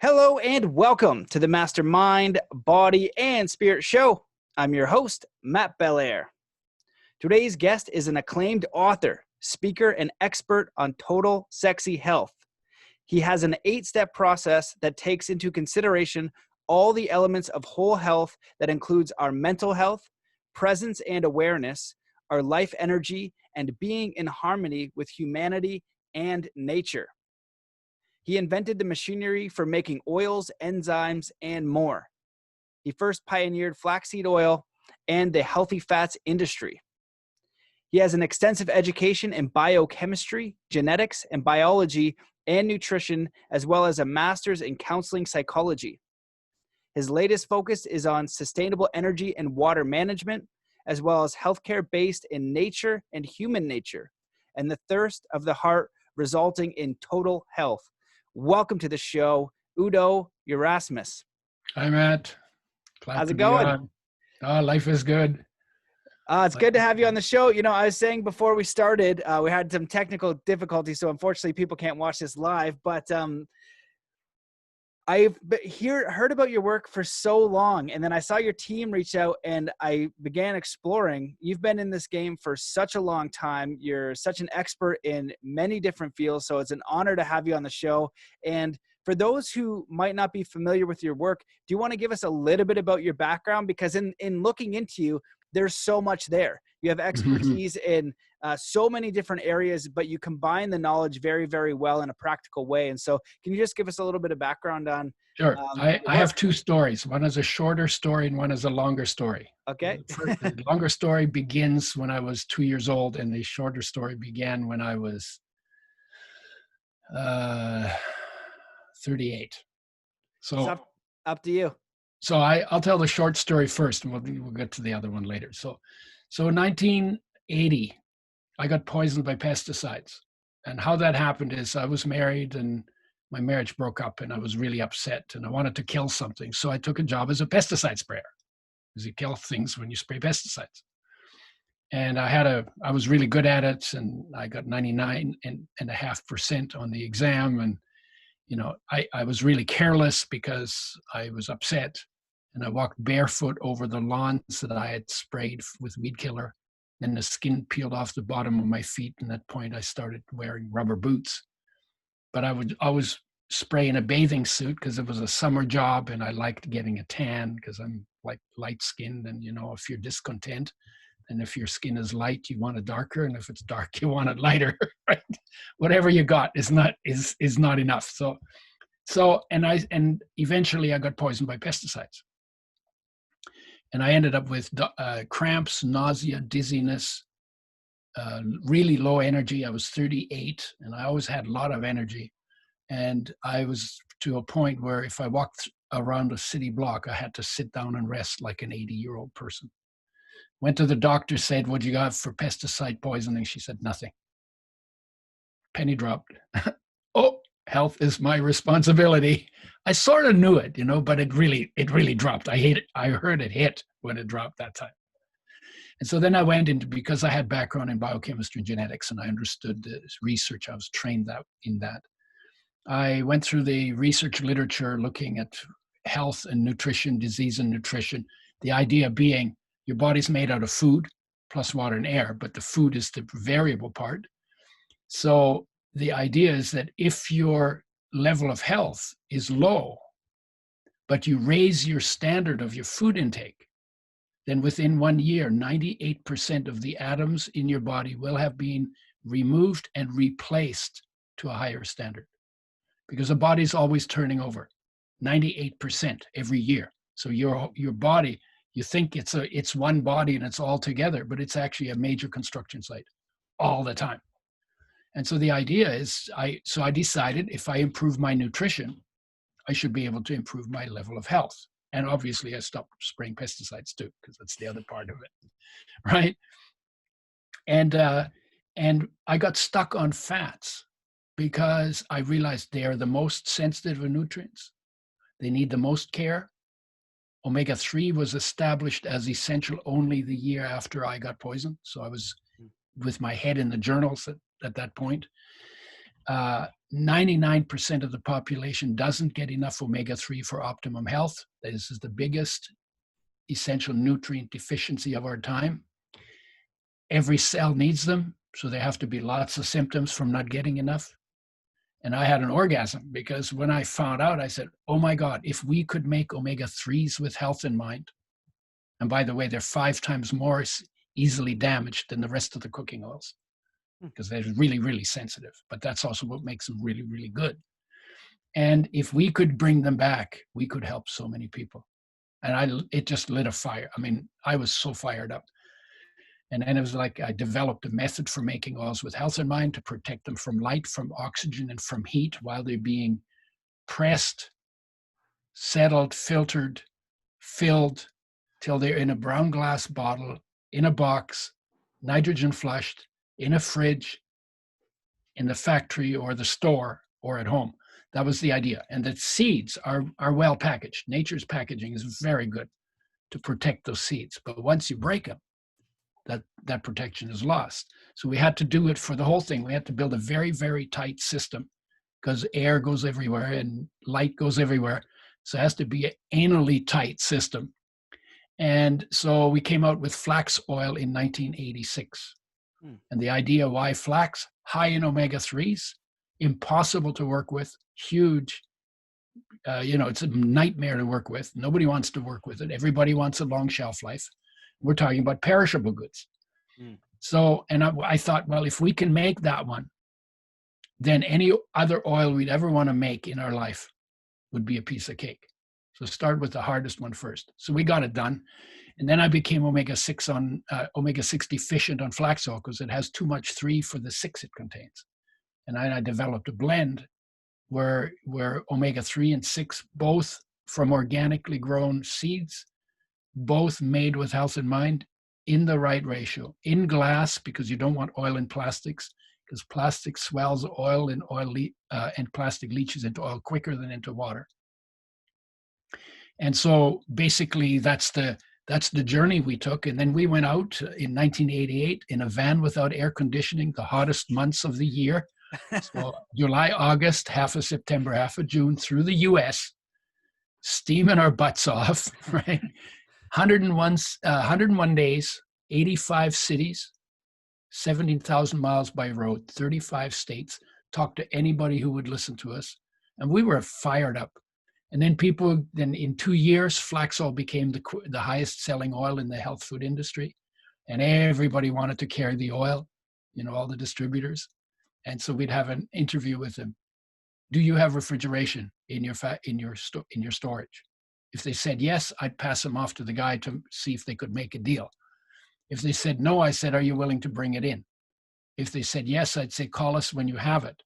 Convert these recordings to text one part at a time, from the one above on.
Hello and welcome to the Mastermind, Body, and Spirit Show. I'm your host, Matt Belair. Today's guest is an acclaimed author, speaker, and expert on total sexy health. He has an 8-step process that takes into consideration all the elements of whole health that includes our mental health, presence and awareness, our life energy, and being in harmony with humanity and nature. He invented the machinery for making oils, enzymes, and more. He first pioneered flaxseed oil and the healthy fats industry. He has an extensive education in biochemistry, genetics, and biology and nutrition, as well as a master's in counseling psychology. His latest focus is on sustainable energy and water management, as well as healthcare based in nature and human nature, and the thirst of the heart resulting in total health. Welcome to the show, Udo Erasmus. Hi, Matt. Glad How's to it be going? on. Oh, life is good. It's good to have you on the show. You know, I was saying before we started, we had some technical difficulties, so unfortunately people can't watch this live, but I've heard about your work for so long, and then I saw your team reach out and I began exploring. You've been in this game for such a long time. You're such an expert in many different fields, so it's an honor to have you on the show. And for those who might not be familiar with your work, do you want to give us a little bit about your background? Because in looking into you, there's so much there. You have expertise in so many different areas, but you combine the knowledge very, very well in a practical way. And so can you just give us a little bit of background on Sure. I your have work? two stories. One is a shorter story and one is a longer story. Okay. The longer story begins when I was 2 years old, and the shorter story began when I was 38. It's So up to you. I'll tell the short story first, and we'll get to the other one later. So in 1980, I got poisoned by pesticides. And how that happened is I was married and my marriage broke up and I was really upset and I wanted to kill something. So I took a job as a pesticide sprayer, because you kill things when you spray pesticides. And I was really good at it, and I got 99.5% on the exam. And, you know, I was really careless because I was upset, and I walked barefoot over the lawns that I had sprayed with weed killer. And the skin peeled off the bottom of my feet. And at that point, I started wearing rubber boots. But I would always spray in a bathing suit because it was a summer job, and I liked getting a tan because I'm like light skinned. And, you know, if you're discontent, and if your skin is light, you want it darker. And if it's dark, you want it lighter, right? Whatever you got is not enough. And eventually I got poisoned by pesticides. And I ended up with cramps, nausea, dizziness, really low energy. I was 38, and I always had a lot of energy. And I was to a point where if I walked around a city block, I had to sit down and rest like an 80-year-old person. Went to the doctor, said, "What do you got for pesticide poisoning?" She said, "Nothing." Penny dropped. Oh, health is my responsibility. I sort of knew it, you know, but it really dropped. I heard it hit when it dropped that time. And so then I went into, because I had background in biochemistry and genetics, and I understood the research, I was trained in that. I went through the research literature looking at health and nutrition, disease and nutrition. The idea being your body's made out of food plus water and air, but the food is the variable part. So the idea is that if your level of health is low, but you raise your standard of your food intake, then within 1 year, 98% of the atoms in your body will have been removed and replaced to a higher standard. Because the body's always turning over, 98% every year. So your body, you think it's one body and it's all together, but it's actually a major construction site all the time. And so the idea is, I decided if I improve my nutrition, I should be able to improve my level of health. And obviously I stopped spraying pesticides too, because that's the other part of it, right? And I got stuck on fats because I realized they are the most sensitive of nutrients. They need the most care. Omega-3 was established as essential only the year after I got poisoned. So I was with my head in the journals at that point. 99% of the population doesn't get enough omega-3 for optimum health. This is the biggest essential nutrient deficiency of our time. Every cell needs them, so there have to be lots of symptoms from not getting enough. And I had an orgasm because when I found out, I said, oh my God, if we could make omega-3s with health in mind, and by the way, they're 5 times more easily damaged than the rest of the cooking oils because they're really, really sensitive. But that's also what makes them really, really good. And if we could bring them back, we could help so many people. And it just lit a fire. I mean, I was so fired up. And then it was like I developed a method for making oils with health in mind to protect them from light, from oxygen, and from heat while they're being pressed, settled, filtered, filled till they're in a brown glass bottle, in a box, nitrogen flushed, in a fridge, in the factory or the store or at home. That was the idea. And the seeds are well packaged. Nature's packaging is very good to protect those seeds. But once you break them, that protection is lost. So we had to do it for the whole thing. We had to build a very, very tight system because air goes everywhere and light goes everywhere. So it has to be an anally tight system. And so we came out with flax oil in 1986. And the idea why flax, high in omega-3s, impossible to work with, huge, it's a nightmare to work with. Nobody wants to work with it. Everybody wants a long shelf life. We're talking about perishable goods. So, and I thought, well, if we can make that one, then any other oil we'd ever want to make in our life would be a piece of cake. So start with the hardest one first. So we got it done. And then I became omega-6 deficient on flax oil because it has too much 3 for the 6 it contains. And I developed a blend where omega-3 and 6, both from organically grown seeds, both made with health in mind, in the right ratio, in glass, because you don't want oil in plastics, because plastic swells oil and and plastic leaches into oil quicker than into water. And so basically that's the journey we took. And then we went out in 1988 in a van without air conditioning, the hottest months of the year. So July, August, half of September, half of June, through the US, steaming our butts off, right? 101 days, 85 cities, 17,000 miles by road, 35 states, talked to anybody who would listen to us. And we were fired up. And then in 2 years, flax oil became the highest selling oil in the health food industry. And everybody wanted to carry the oil, all the distributors. And so we'd have an interview with them. Do you have refrigeration in your storage? If they said yes, I'd pass them off to the guy to see if they could make a deal. If they said no, I said, are you willing to bring it in? If they said yes, I'd say, call us when you have it.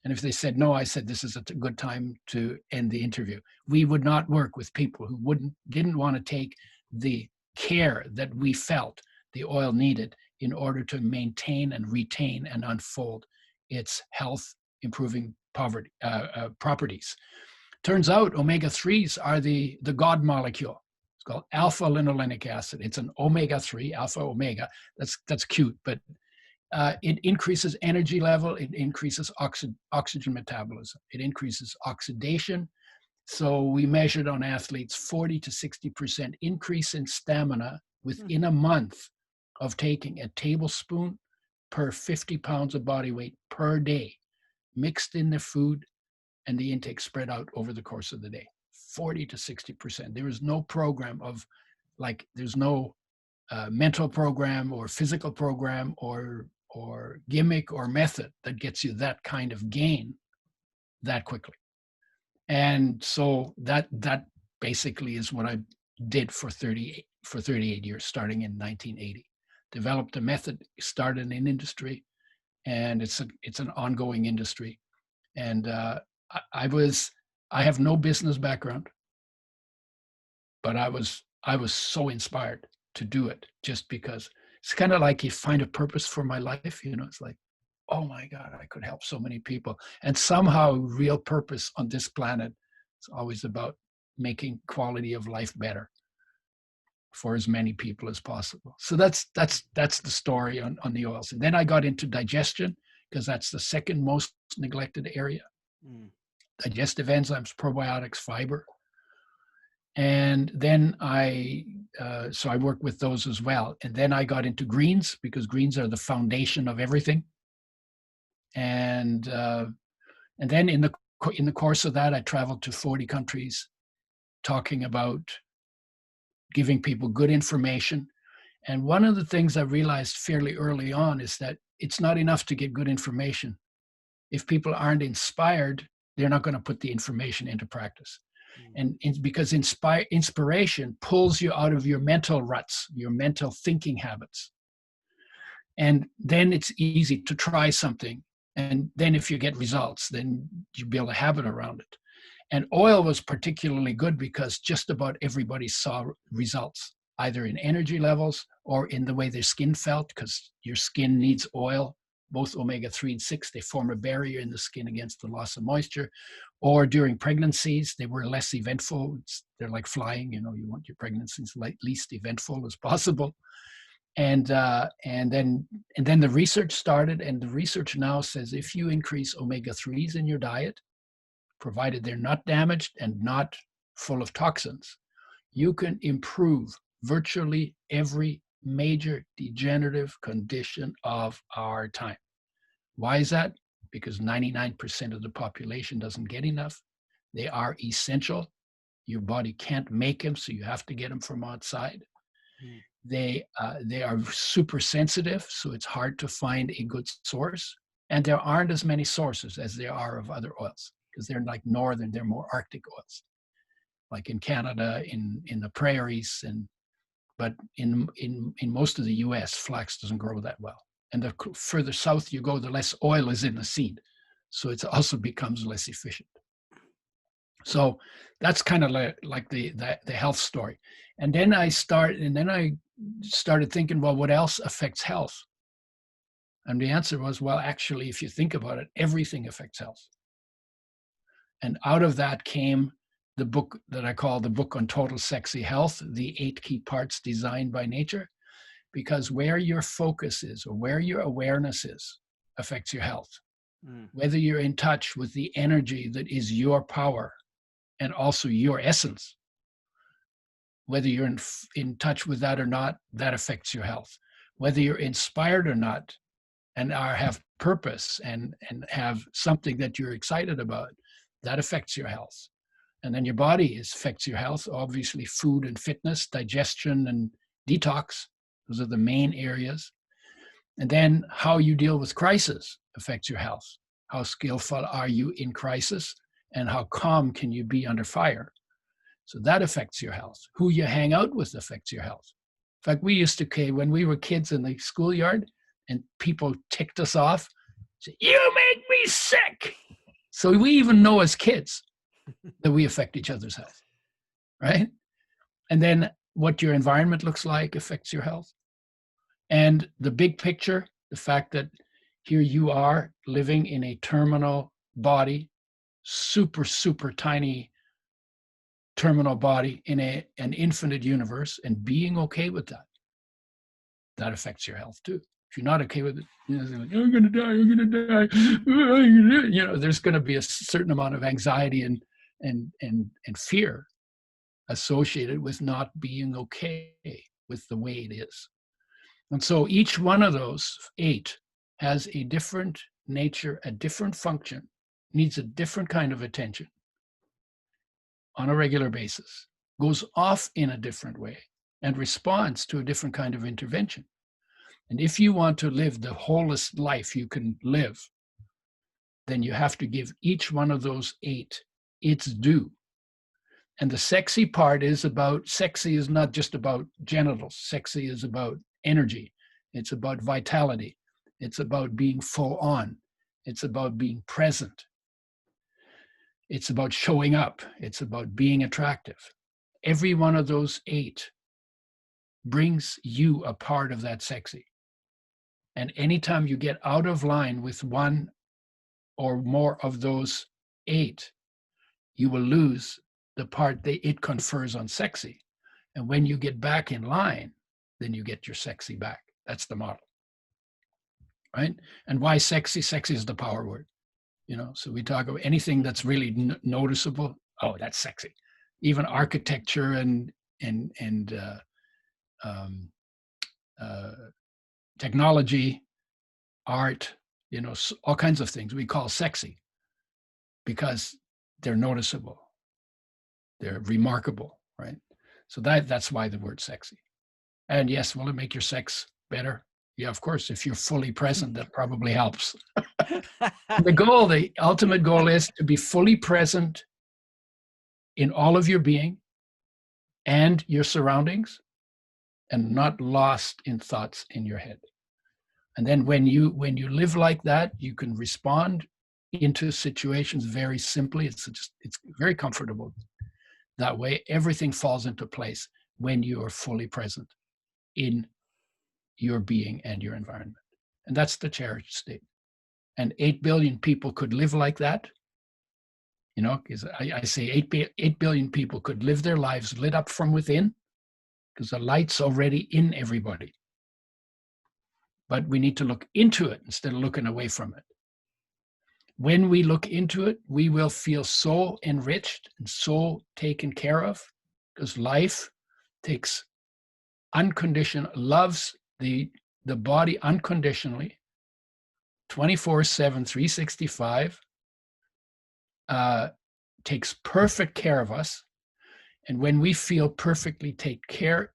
And if they said no, I said, this is a good time to end the interview. We would not work with people who didn't want to take the care that we felt the oil needed in order to maintain and retain and unfold its health improving properties. Turns out omega-3s are the God molecule. It's called alpha linolenic acid. It's an omega-3, alpha omega. That's cute, but it increases energy level. It increases oxygen metabolism. It increases oxidation. So we measured on athletes 40 to 60% increase in stamina within a month of taking a tablespoon per 50 pounds of body weight per day, mixed in their food, and the intake spread out over the course of the day. 40 to 60%. There is no program there's no mental program or physical program or gimmick or method that gets you that kind of gain that quickly. And so that basically is what I did for 38 years, starting in 1980. Developed a method, started an industry, and it's an ongoing industry. And I have no business background, but I was so inspired to do it just because it's kind of like you find a purpose for my life. It's like, oh my God, I could help so many people. And somehow real purpose on this planet is always about making quality of life better for as many people as possible. So that's the story on the oils. And then I got into digestion because that's the second most neglected area. Mm. Digestive enzymes, probiotics, fiber. And then so I worked with those as well. And then I got into greens, because greens are the foundation of everything. And then in the course of that, I traveled to 40 countries, talking about giving people good information. And one of the things I realized fairly early on is that it's not enough to get good information. If people aren't inspired, they're not going to put the information into practice. And because inspiration pulls you out of your mental ruts, your mental thinking habits. And then it's easy to try something. And then if you get results, then you build a habit around it. And oil was particularly good because just about everybody saw results, either in energy levels or in the way their skin felt, because your skin needs oil. Both omega-3 and 6, they form a barrier in the skin against the loss of moisture. Or during pregnancies, they were less eventful. They're like flying, you want your pregnancies least eventful as possible. And then the research started, and the research now says if you increase omega-3s in your diet, provided they're not damaged and not full of toxins, you can improve virtually every major degenerative condition of our time. Why is that? Because 99% of the population doesn't get enough. They are essential. Your body can't make them, so you have to get them from outside. They are super sensitive, so it's hard to find a good source. And there aren't as many sources as there are of other oils, because they're like northern, they're more Arctic oils, like in Canada, in the prairies, but in most of the US, flax doesn't grow that well. And the further south you go, the less oil is in the seed. So it also becomes less efficient. So that's kind of like the health story. And then I started thinking, well, what else affects health? And the answer was, well, actually, if you think about it, everything affects health. And out of that came the book that I call the book on total sexy health, the 8 key parts designed by nature, because where your focus is or where your awareness is affects your health. Whether you're in touch with the energy that is your power and also your essence, whether you're in touch with that or not, that affects your health. Whether you're inspired or not and have purpose and have something that you're excited about, that affects your health. And then your body affects your health. Obviously, food and fitness, digestion and detox, those are the main areas. And then how you deal with crisis affects your health. How skillful are you in crisis, and how calm can you be under fire? So that affects your health. Who you hang out with affects your health. In fact, we used to, when we were kids in the schoolyard and people ticked us off, say, "You make me sick." So we even know as kids that we affect each other's health, right? And then what your environment looks like affects your health. And the big picture, the fact that here you are living in a terminal body, super, super tiny terminal body in an infinite universe, and being okay with that, that affects your health too. If you're not okay with it, I'm going to die, I'm going to die. There's going to be a certain amount of anxiety and fear associated with not being okay with the way it is. And so each one of those 8 has a different nature, a different function, needs a different kind of attention on a regular basis, goes off in a different way, and responds to a different kind of intervention. And if you want to live the wholest life you can live, then you have to give each one of those 8 its due. And the sexy part is sexy is not just about genitals. Sexy is about energy. It's about vitality. It's about being full on. It's about being present. It's about showing up. It's about being attractive. Every one of those 8 brings you a part of that sexy. And anytime you get out of line with one or more of those 8, you will lose the part that it confers on sexy. And when you get back in line, then you get your sexy back. That's the model. right? And why sexy? Sexy is the power word, you know. So we talk about anything that's really noticeable. Oh, that's sexy. Even architecture and um, uh, technology, art, you know, all kinds of things we call sexy because they're noticeable, they're remarkable, right? So that's why the word sexy. And yes, will it make your sex better? Yeah, of course. If you're fully present, that probably helps. The ultimate goal is to be fully present in all of your being and your surroundings and not lost in thoughts in your head. And then when you live like that, you can respond into situations very simply. It's very comfortable. That way, everything falls into place when you are fully present in your being and your environment. And that's the cherished state. And 8 billion people could live like that. You know, because I say 8 billion people could live their lives lit up from within because the light's already in everybody. But we need to look into it instead of looking away from it. When we look into it, we will feel so enriched and so taken care of because life takes loves the body unconditionally, 24/7, 365, takes perfect care of us. And when we feel perfectly cared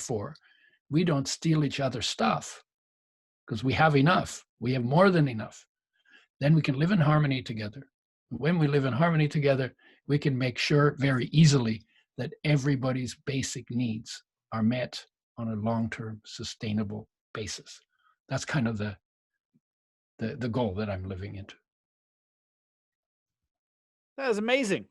for, we don't steal each other's stuff because we have enough. We have more than enough. Then we can live in harmony together. When we live in harmony together, we can make sure very easily that everybody's basic needs are met on a long-term sustainable basis. That's kind of the goal that I'm living into. That was amazing.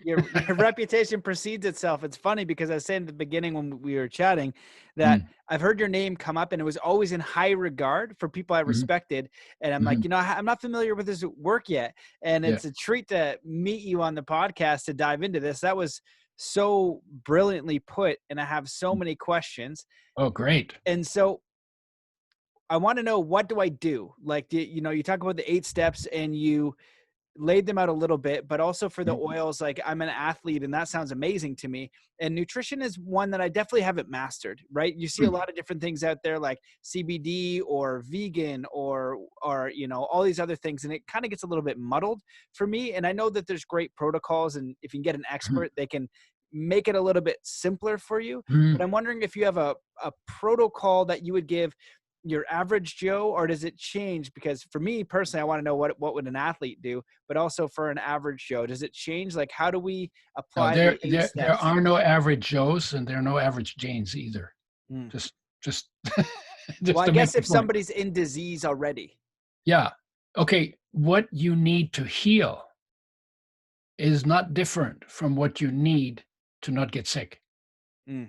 Your reputation precedes itself. It's funny because I was saying at the beginning when we were chatting that I've heard your name come up and it was always in high regard for people I respected. And I'm like, you know, I'm not familiar with his work yet. And it's a treat to meet you on the podcast to dive into this. That was so brilliantly put. And I have so many questions. Oh, great. And so I want to know, what do I do? Like, you know, you talk about the 8 steps and you laid them out a little bit, but also for the oils, like I'm an athlete and that sounds amazing to me. And nutrition is one that I definitely haven't mastered, right? You see a lot of different things out there like CBD or vegan or, you know, all these other things. And it kind of gets a little bit muddled for me. And I know that there's great protocols and if you can get an expert, they can make it a little bit simpler for you. But I'm wondering if you have a protocol that you would give your average Joe, or does it change? Because for me personally, I want to know what would an athlete do, but also for an average Joe, does it change? Like, how do we apply no, the 8 steps? There are no average Joes and there are no average Janes either. Just well, I guess if somebody's in disease already. Yeah. Okay. What you need to heal is not different from what you need to not get sick. You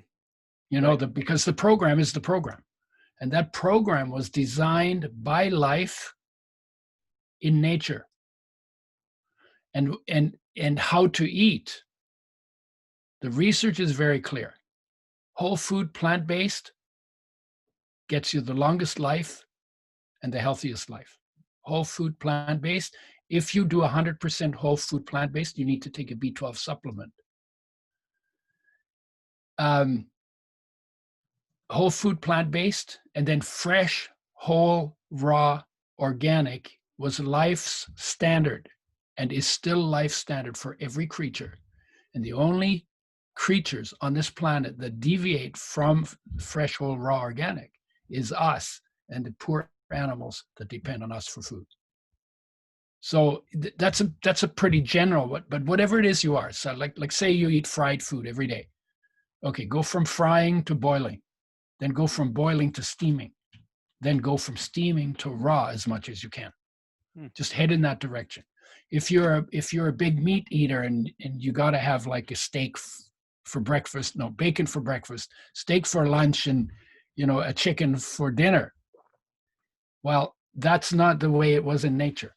know, because the program is the program. And that program was designed by life in nature. And how to eat. The research is very clear. Whole food, plant-based, gets you the longest life and the healthiest life. Whole food, plant-based. If you do 100% whole food, plant-based, you need to take a B12 supplement. Whole food, plant-based, and then fresh, whole, raw, organic was life's standard and is still life standard for every creature. And the only creatures on this planet that deviate from fresh, whole, raw, organic is us and the poor animals that depend on us for food. So that's a pretty general, but whatever it is you are. So like say you eat fried food every day. Okay, go from frying to boiling. Then go from boiling to steaming, then go from steaming to raw as much as you can. Just head in that direction. If you're a big meat eater and you got to have like a steak for breakfast, no, bacon for breakfast, steak for lunch, and you know, a chicken for dinner. Well, that's not the way it was in nature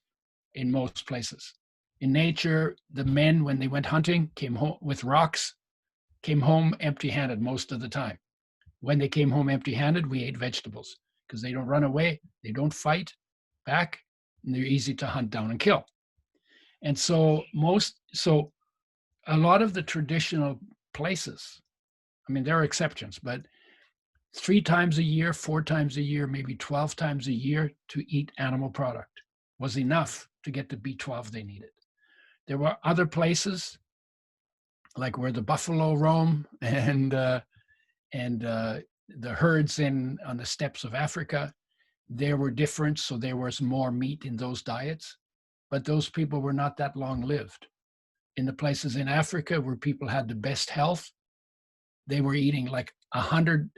in most places. In nature, the men, when they went hunting, came home with rocks, came home empty-handed most of the time. When they came home empty-handed, we ate vegetables. because they don't run away, they don't fight back, and they're easy to hunt down and kill. And so a lot of the traditional places, I mean, there are exceptions, but 3 times a year, 4 times a year, maybe 12 times a year to eat animal product was enough to get the B12 they needed. There were other places, like where the buffalo roam and the herds on the steppes of Africa, they were different, so there was more meat in those diets, but those people were not that long lived. In the places in Africa where people had the best health, they were eating like 100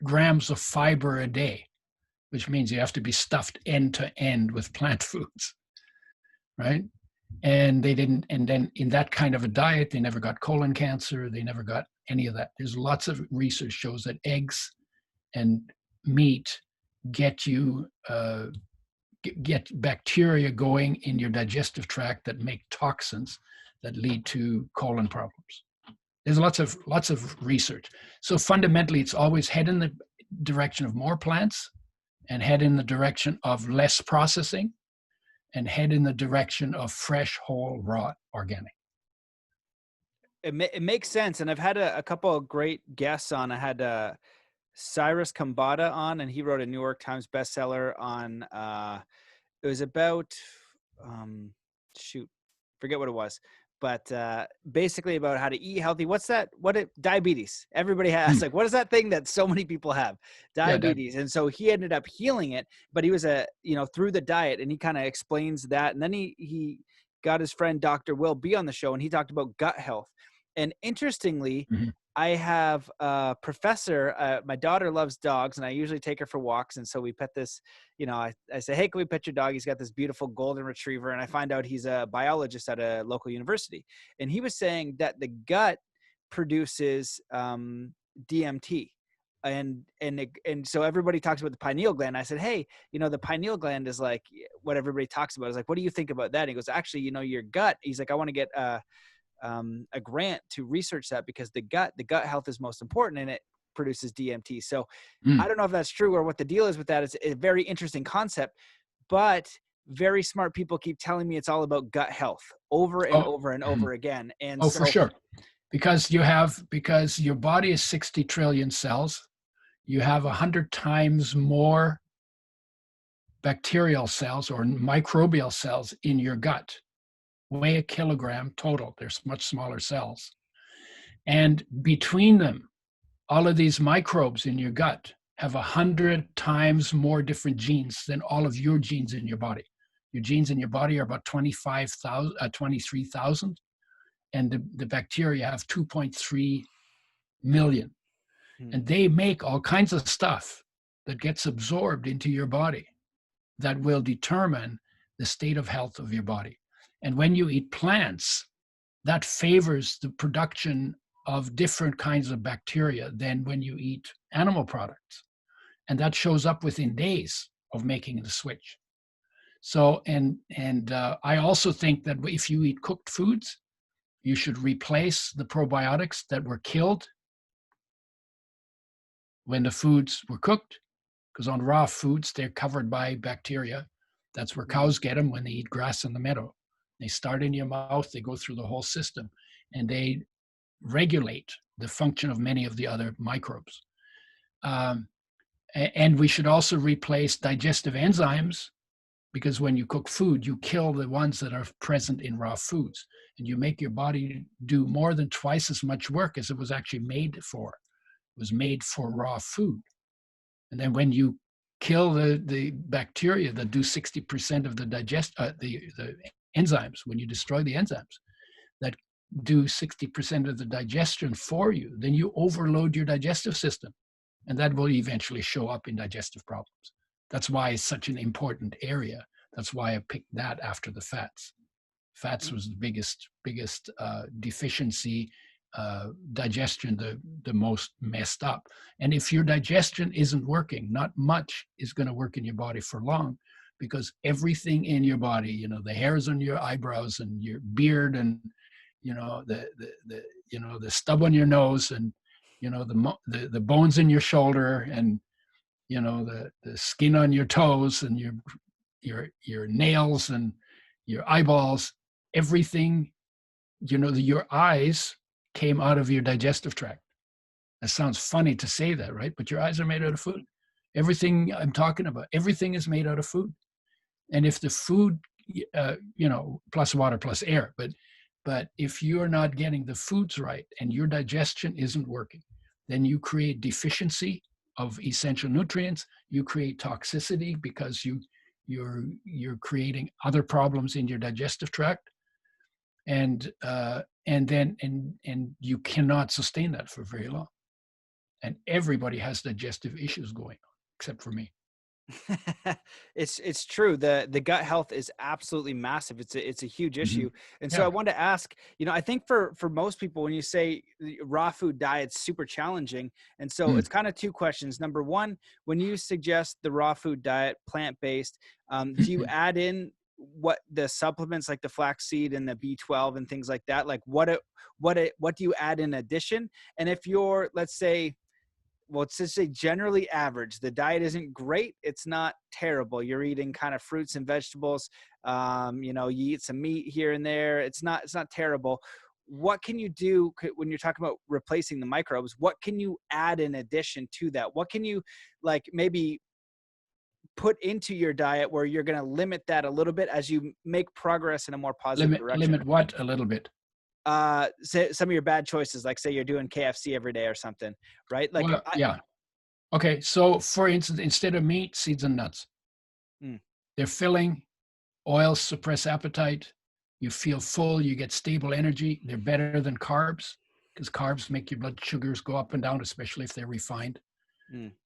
grams of fiber a day, which means you have to be stuffed end to end with plant foods, right? And then in that kind of a diet, they never got colon cancer, they never got any of that. There's lots of research shows that eggs and meat get you get bacteria going in your digestive tract that make toxins that lead to colon problems. There's lots of research. So fundamentally, it's always head in the direction of more plants and head in the direction of less processing and head in the direction of fresh, whole, raw, organic. It makes sense. And I've had a couple of great guests on. I had Cyrus Kambata on, and he wrote a New York Times bestseller on, it was about, forget what it was, but basically about how to eat healthy. Diabetes. Everybody has, like, what is that thing that so many people have? Diabetes. And so he ended up healing it, but he was through the diet, and he kind of explains that. And then he got his friend, Dr. Will B, on the show, and he talked about gut health. And interestingly, I have a professor, my daughter loves dogs, and I usually take her for walks. And so we pet this, I say, hey, can we pet your dog? He's got this beautiful golden retriever. And I find out he's a biologist at a local university. And he was saying that the gut produces DMT. And so everybody talks about the pineal gland. I said, hey, the pineal gland is like what everybody talks about. I was like, what do you think about that? And he goes, actually, your gut. He's like, I want to get a grant to research that because the gut health is most important, and it produces DMT. So I don't know if that's true or what the deal is with that. It's a very interesting concept, but very smart people keep telling me it's all about gut health over and over and over again. And for sure. Because your body is 60 trillion cells. You have 100 times more bacterial cells or microbial cells in your gut. Weigh a kilogram total. There's much smaller cells. And between them, all of these microbes in your gut have 100 times more different genes than all of your genes in your body. Your genes in your body are about 23,000, and the bacteria have 2.3 million. And they make all kinds of stuff that gets absorbed into your body that will determine the state of health of your body. And when you eat plants, that favors the production of different kinds of bacteria than when you eat animal products. And that shows up within days of making the switch. So, and I also think that if you eat cooked foods, you should replace the probiotics that were killed when the foods were cooked, because on raw foods, they're covered by bacteria. That's where cows get them when they eat grass in the meadow. They start in your mouth, they go through the whole system, and they regulate the function of many of the other microbes. And we should also replace digestive enzymes, because when you cook food, you kill the ones that are present in raw foods, and you make your body do more than twice as much work as it was actually made for. It was made for raw food. And then when you kill the bacteria that do 60% of the the enzymes, when you destroy the enzymes that do 60% of the digestion for you, then you overload your digestive system, and that will eventually show up in digestive problems. That's why it's such an important area. That's why I picked that after the fats. Fats was the biggest deficiency, digestion, the most messed up. And if your digestion isn't working, not much is going to work in your body for long, because everything in your body, the hairs on your eyebrows and your beard, and the stub on your nose, and the bones in your shoulder, and you know, the skin on your toes and your nails and your eyeballs, everything, you know, your eyes came out of your digestive tract. That sounds funny to say that, right? But your eyes are made out of food. Everything I'm talking about, everything is made out of food. And if the food, you know, plus water, plus air, but if you're not getting the foods right and your digestion isn't working, then you create deficiency of essential nutrients. You create toxicity because you're creating other problems in your digestive tract, and you cannot sustain that for very long. And everybody has digestive issues going on, except for me. It's true. The gut health is absolutely massive. It's a huge issue. And so Yeah. I wanted to ask, you know, I think for most people, when you say the raw food diet's super challenging, and so it's kind of two questions. Number one, when you suggest the raw food diet, plant-based, do you add in what the supplements like the flaxseed and the B12 and things like that? Like what do you add in addition? And if you're, let's say, well, it's just say generally average. The diet isn't great. It's not terrible. You're eating kind of fruits and vegetables. You know, you eat some meat here and there. It's not terrible. What can you do when you're talking about replacing the microbes? What can you add in addition to that? What can you like maybe put into your diet where you're going to limit that a little bit as you make progress in a more positive direction? Limit what a little bit? Say some of your bad choices, like say you're doing KFC every day or something, right? Like, Well, yeah. Okay. So for instance, instead of meat, seeds and nuts. Mm. They're filling. Oils suppress appetite. You feel full. You get stable energy. They're better than carbs because carbs make your blood sugars go up and down, especially if they're refined.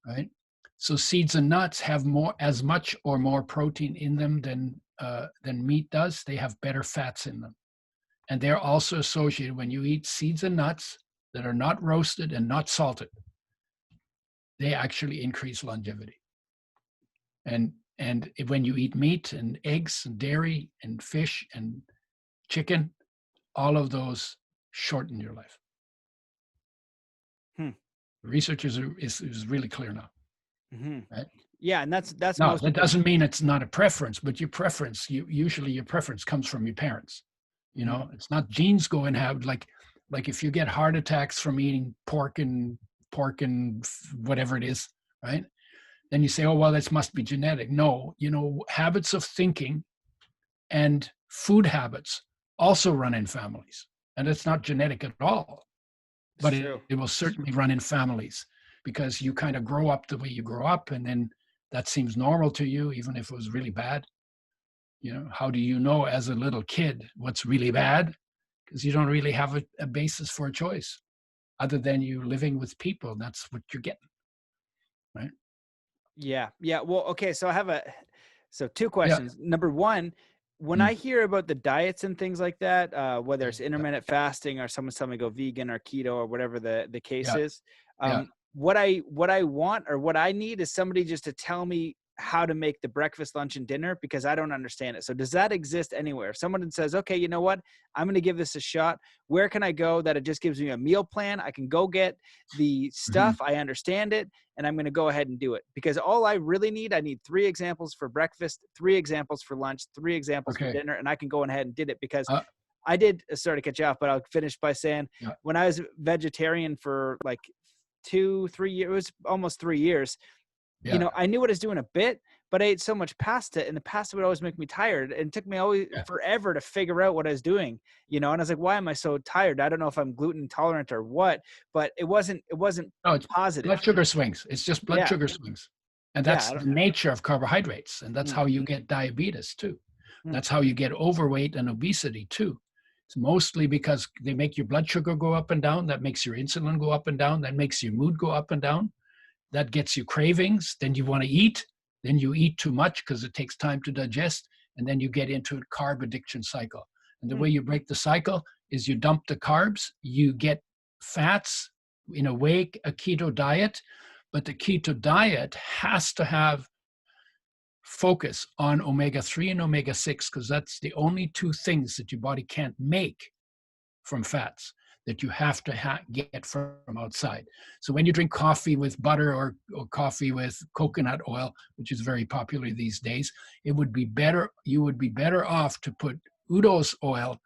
Right. So seeds and nuts have as much or more protein in them than meat does. They have better fats in them. And they're also associated when you eat seeds and nuts that are not roasted and not salted, they actually increase longevity. And when you eat meat and eggs and dairy and fish and chicken, all of those shorten your life. Research is really clear now. Right? Yeah, and that's no, most that people. Doesn't mean it's not a preference, but your preference, usually your preference comes from your parents. You know, it's not genes go and have like if you get heart attacks from eating pork and whatever it is, right? Then you say, oh, well, this must be genetic. No, you know, habits of thinking and food habits also run in families. And it's not genetic at all, but it will certainly run in families because you kind of grow up the way you grow up. And then that seems normal to you, even if it was really bad. You know, how do you know as a little kid what's really bad? Because you don't really have a basis for a choice other than you living with people. That's what you're getting, right? Yeah. Well, okay. So I have two questions. Number one, when I hear about the diets and things like that, whether it's intermittent fasting or someone's telling me to go vegan or keto or whatever the case is, what I want or what I need is somebody just to tell me how to make the breakfast, lunch, and dinner because I don't understand it. So does that exist anywhere? If someone says, okay, you know what, I'm going to give this a shot. Where can I go that it just gives me a meal plan? I can go get the stuff. I understand it. And I'm going to go ahead and do it because all I really need, I need 3 examples for breakfast, 3 examples for lunch, 3 examples for dinner. And I can go ahead and did it because I did, sorry to cut you off, but I'll finish by saying when I was vegetarian for like 2-3 years, it was almost 3 years. You know, I knew what I was doing a bit, but I ate so much pasta and the pasta would always make me tired. And it took me always forever to figure out what I was doing, you know? And I was like, why am I so tired? I don't know if I'm gluten intolerant or what, but it wasn't it's positive. Blood sugar swings. It's just blood sugar swings. And that's the nature of carbohydrates. And that's how you get diabetes too. That's how you get overweight and obesity too. It's mostly because they make your blood sugar go up and down. That makes your insulin go up and down. That makes your mood go up and down. That gets you cravings. Then you want to eat. Then you eat too much because it takes time to digest. And then you get into a carb addiction cycle. And the way you break the cycle is you dump the carbs, you get fats, in a way, a keto diet. But the keto diet has to have focus on omega-3 and omega-6 because that's the only 2 things that your body can't make from fats. that you have to get from outside. So when you drink coffee with butter or coffee with coconut oil, which is very popular these days, you would be better off to put Udo's oil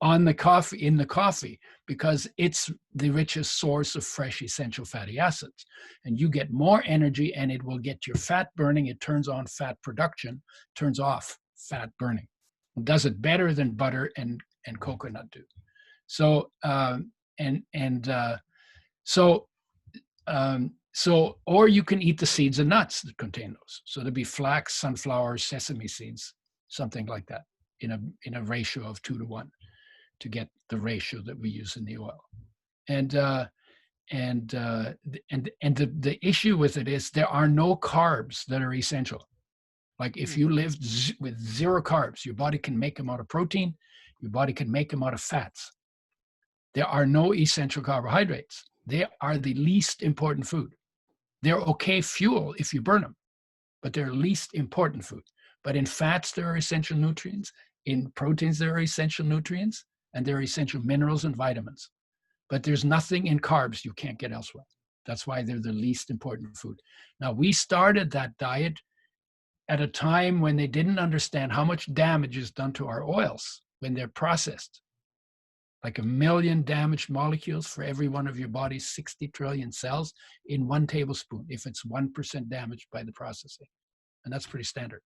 on the coffee, in the coffee, because it's the richest source of fresh essential fatty acids. And you get more energy, and it will get your fat burning. It turns on fat production, turns off fat burning. It does it better than butter and coconut do. So or you can eat the seeds and nuts that contain those. So there'd be flax, sunflower, sesame seeds, something like that, in a ratio of 2-to-1, to get the ratio that we use in the oil. And the issue with it is there are no carbs that are essential. Like if you lived with 0 carbs, your body can make them out of protein, your body can make them out of fats. There are no essential carbohydrates. They are the least important food. They're okay fuel if you burn them, but they're least important food. But in fats, there are essential nutrients. In proteins, there are essential nutrients, and there are essential minerals and vitamins. But there's nothing in carbs you can't get elsewhere. That's why they're the least important food. Now, we started that diet at a time when they didn't understand how much damage is done to our oils when they're processed. Like 1 million damaged molecules for every one of your body's 60 trillion cells in 1 tablespoon, if it's 1% damaged by the processing. And that's pretty standard.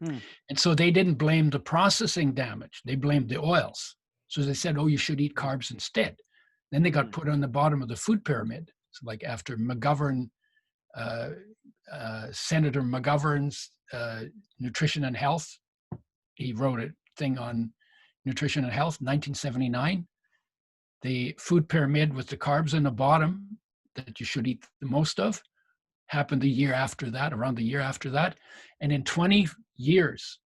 And so they didn't blame the processing damage. They blamed the oils. So they said, oh, you should eat carbs instead. Then they got put on the bottom of the food pyramid. So like after McGovern, Senator McGovern's Nutrition and Health, he wrote a thing on nutrition and health, 1979. The food pyramid with the carbs in the bottom that you should eat the most of happened the year after that, around the year after that. And in 20 years,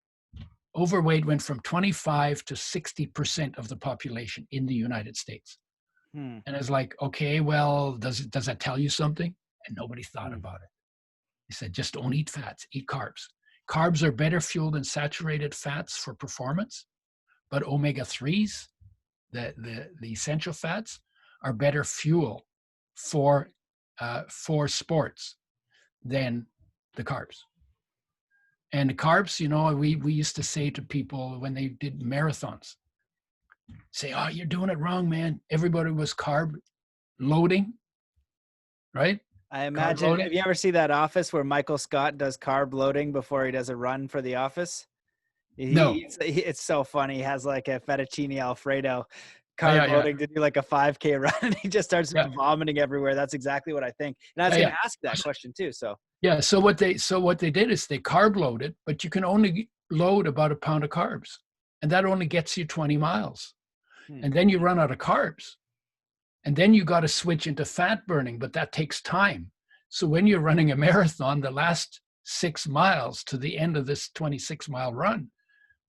overweight went from 25 to 60% of the population in the United States. And it's like, okay, well, does that tell you something? And nobody thought about it. They said, just don't eat fats, eat carbs. Carbs are better fuel than saturated fats for performance, but omega-3s, the essential fats, are better fuel for sports than the carbs. And the carbs, we used to say to people when they did marathons, say, oh, you're doing it wrong, man. Everybody was carb loading, right? I imagine, have you ever seen that Office where Michael Scott does carb loading before he does a run for The Office? No. It's so funny. He has like a fettuccine Alfredo carb loading to do like a 5K run, and he just starts vomiting everywhere. That's exactly what I think. And I was going to ask that question too. So so what they did is they carb loaded, but you can only load about 1 pound of carbs, and that only gets you 20 miles. And then you run out of carbs, and then you got to switch into fat burning, but that takes time. So when you're running a marathon, the last 6 miles to the end of this 26-mile run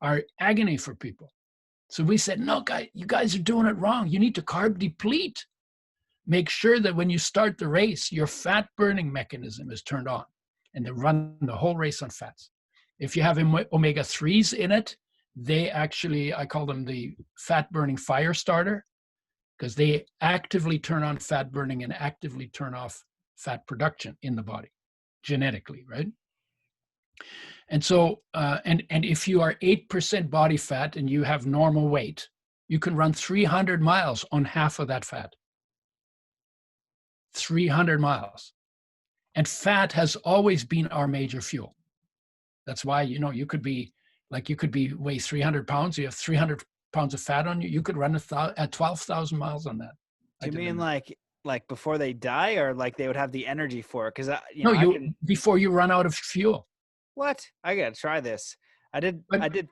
are agony for people. So we said, no, guys, you guys are doing it wrong. You need to carb deplete. Make sure that when you start the race, your fat burning mechanism is turned on, and then run the whole race on fats. If you have omega-3s in it, they actually, I call them the fat burning fire starter, because they actively turn on fat burning and actively turn off fat production in the body, genetically, right? And so, and if you are 8% body fat and you have normal weight, you can run 300 miles on half of that fat. 300 miles. And fat has always been our major fuel. That's why, you could weigh 300 pounds, you have 300 pounds of fat on you, you could run at 12,000 miles on that. Do you mean like before they die, or like they would have the energy for it? Because before you run out of fuel. What? I gotta try this. I did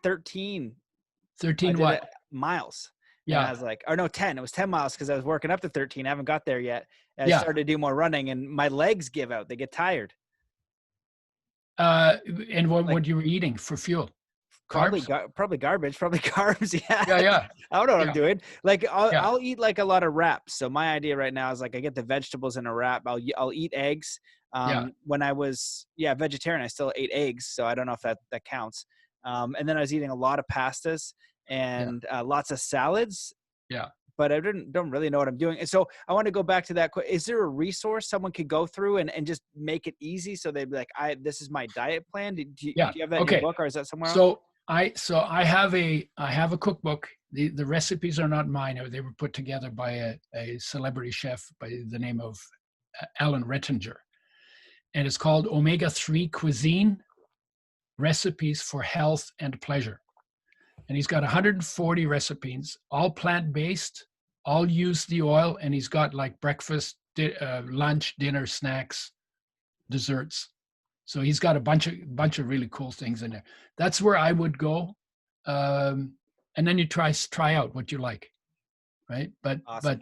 13 miles. Yeah. And I was like, or no, 10. It was 10 miles because I was working up to 13. I haven't got there yet. And I started to do more running, and my legs give out. They get tired. And what you were eating for fuel? Probably garbage, probably carbs. Yeah. I don't know what I'm doing. Like I'll eat like a lot of wraps. So my idea right now is like I get the vegetables in a wrap. I'll eat eggs. When I was vegetarian, I still ate eggs. So I don't know if that counts. And then I was eating a lot of pastas and lots of salads. Yeah. but I don't really know what I'm doing. And so I want to go back to that. Is there a resource someone could go through and just make it easy? So they'd be like, this is my diet plan. Do you have that in your book, or is that somewhere else? So I have a cookbook. The recipes are not mine. They were put together by a celebrity chef by the name of Alan Rettinger. And it's called Omega-3 Cuisine, Recipes for Health and Pleasure. And he's got 140 recipes, all plant-based, all use the oil, and he's got like breakfast, lunch, dinner, snacks, desserts. So he's got a bunch of really cool things in there. That's where I would go, and then you try out what you like, right? Awesome.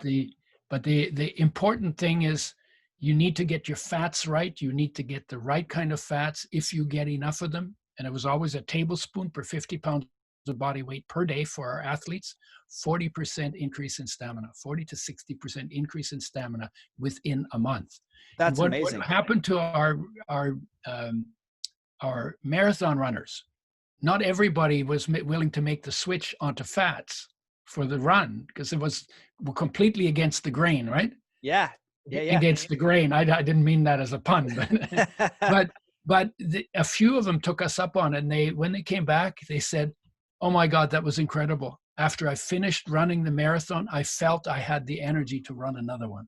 But the important thing is you need to get your fats right. You need to get the right kind of fats if you get enough of them. And it was always a tablespoon per 50 pounds of body weight per day for our athletes. 40% increase in stamina, 40 to 60% increase in stamina within a month. That's amazing. What happened to our marathon runners? Not everybody was willing to make the switch onto fats for the run because it was completely against the grain, right? Yeah. Against the grain. I didn't mean that as a pun, but a few of them took us up on it. And when they came back, they said, "Oh my God, that was incredible. After I finished running the marathon, I felt I had the energy to run another one."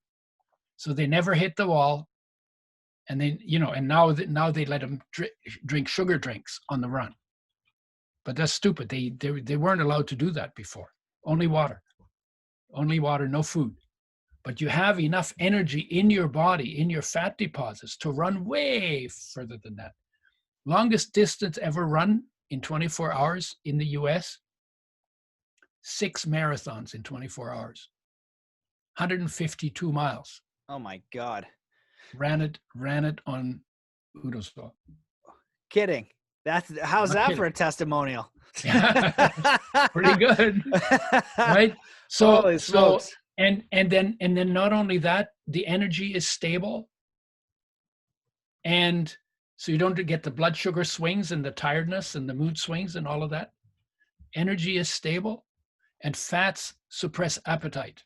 So they never hit the wall. And then, and now they let them drink sugar drinks on the run. But that's stupid. They weren't allowed to do that before. Only water, no food. But you have enough energy in your body, in your fat deposits, to run way further than that. Longest distance ever run in 24 hours in the US, 6 marathons in 24 hours, 152 miles. Oh my God. Ran it on Udo's law. Kidding. How's that for a testimonial? Pretty good. Right? Holy smokes. And then not only that, the energy is stable. And so you don't get the blood sugar swings and the tiredness and the mood swings and all of that. Energy is stable, and fats suppress appetite.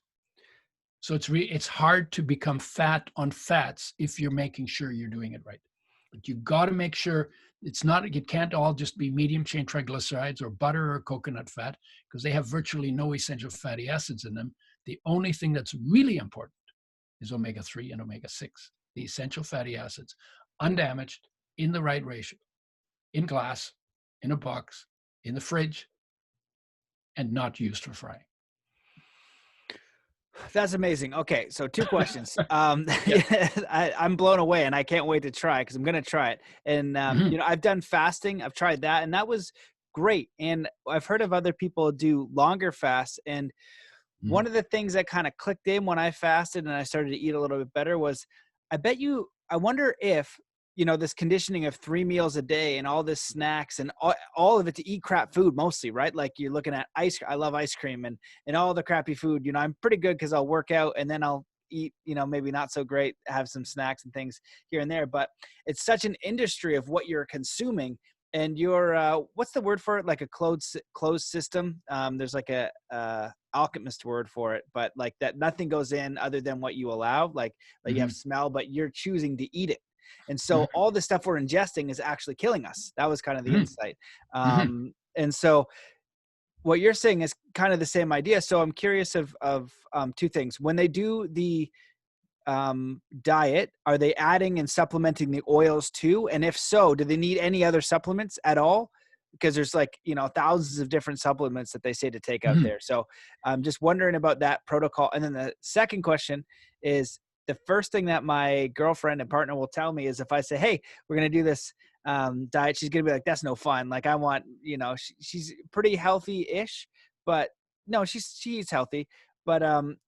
So it's hard to become fat on fats if you're making sure you're doing it right. But you got to make sure it can't all just be medium chain triglycerides or butter or coconut fat, because they have virtually no essential fatty acids in them. The only thing that's really important is omega-3 and omega-6, the essential fatty acids, undamaged, in the right ratio, in glass, in a box, in the fridge, and not used for frying. That's amazing. Okay, so 2 questions. I'm blown away, and I can't wait to try, because I'm going to try it. And I've done fasting. I've tried that, and that was great. And I've heard of other people do longer fasts. And one of the things that kind of clicked in when I fasted and I started to eat a little bit better was, I wonder if, this conditioning of 3 meals a day and all this snacks and all of it to eat crap food mostly, right? Like you're looking at ice. I love ice cream and all the crappy food. I'm pretty good because I'll work out and then I'll eat, maybe not so great, have some snacks and things here and there. But it's such an industry of what you're consuming, and you're what's the word for it? Like a closed system. There's like a alchemist word for it, but like that nothing goes in other than what you allow. Like you have smell, but you're choosing to eat it. And so all the stuff we're ingesting is actually killing us. That was kind of the insight. And so what you're saying is kind of the same idea. So I'm curious of 2 things. When they do the diet, are they adding and supplementing the oils too? And if so, do they need any other supplements at all? Because there's thousands of different supplements that they say to take out there. So I'm just wondering about that protocol. And then the second question is, the first thing that my girlfriend and partner will tell me is if I say, "Hey, we're going to do this diet," she's going to be like, "That's no fun. Like I want, she's pretty healthy-ish, but no, she eats healthy, but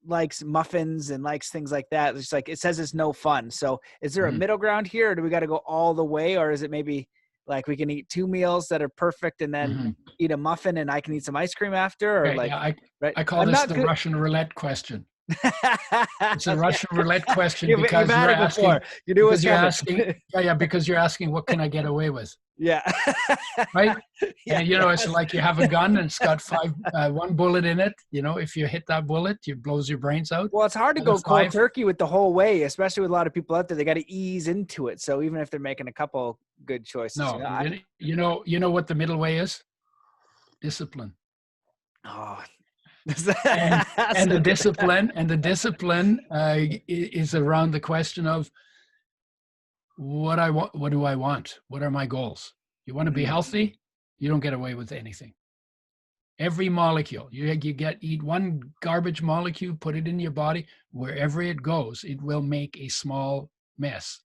likes muffins and likes things like that. It's like, it says it's no fun. So is there a middle ground here, or do we got to go all the way? Or is it maybe like we can eat 2 meals that are perfect and then eat a muffin and I can eat some ice cream after? Or I call this the Russian roulette question. It's a Russian roulette question because you're asking. Because you're asking, what can I get away with? Yeah. right? Yeah, And, it's like you have a gun and it's got one bullet in it. If you hit that bullet, it blows your brains out. Well, it's hard to go cold turkey with the whole way, especially with a lot of people out there. They got to ease into it. So even if they're making a couple good choices, No, you know what the middle way is? Discipline. Oh, and the discipline is around the question of what I want. What do I want? What are my goals? You want to be healthy? You don't get away with anything. Every molecule, you eat one garbage molecule, put it in your body, wherever it goes, it will make a small mess.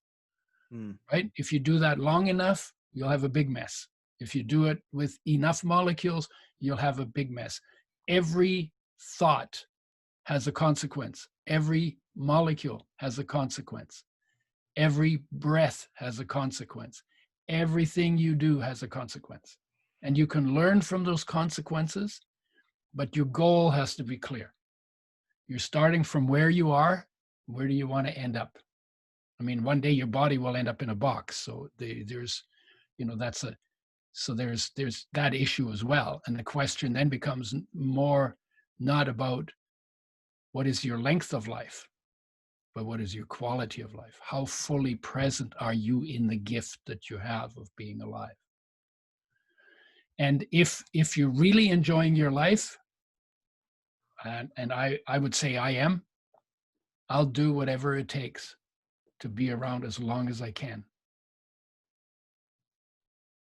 Right? If you do that long enough, you'll have a big mess. If you do it with enough molecules, you'll have a big mess. Every thought has a consequence. Every molecule has a consequence. Every breath has a consequence. Everything you do has a consequence. And you can learn from those consequences, but your goal has to be clear. You're starting from where you are. Where do you want to end up? I mean, one day your body will end up in a box. So there's that issue as well. And the question then becomes more not about what is your length of life, but what is your quality of life? How fully present are you in the gift that you have of being alive? And if you're really enjoying your life, and I would say I am, I'll do whatever it takes to be around as long as I can,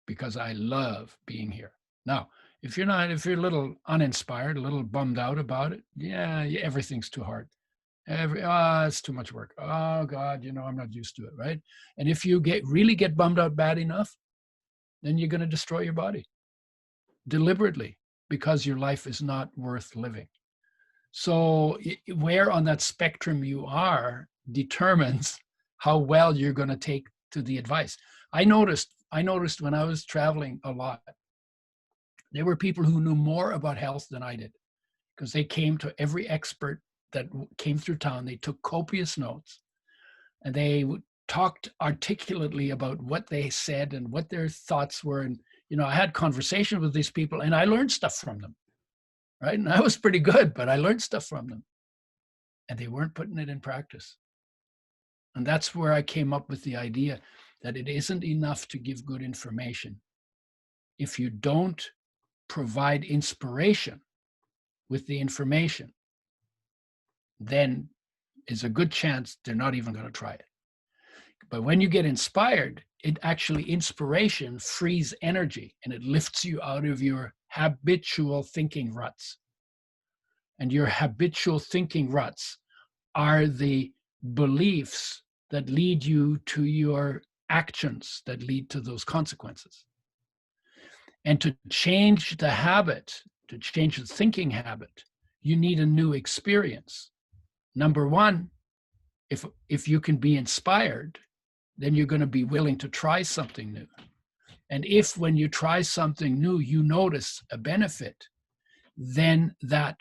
because I love being here. Now, if you're a little uninspired, a little bummed out about it, yeah, everything's too hard. It's too much work. Oh God, I'm not used to it, right? And if you really get bummed out bad enough, then you're going to destroy your body deliberately, because your life is not worth living. So where on that spectrum you are determines how well you're going to take to the advice. I noticed when I was traveling a lot, there were people who knew more about health than I did, because they came to every expert that came through town. They took copious notes, and they talked articulately about what they said and what their thoughts were. And, I had conversations with these people, and I learned stuff from them, right? And I was pretty good, but I learned stuff from them, and they weren't putting it in practice. And that's where I came up with the idea that it isn't enough to give good information. If you don't provide inspiration with the information, then there's a good chance they're not even going to try it. But when you get inspired, inspiration frees energy, and it lifts you out of your habitual thinking ruts. And your habitual thinking ruts are the beliefs that lead you to your actions that lead to those consequences. And to change the habit, to change the thinking habit, you need a new experience. Number one, if you can be inspired, then you're going to be willing to try something new. And if when you try something new, you notice a benefit, then that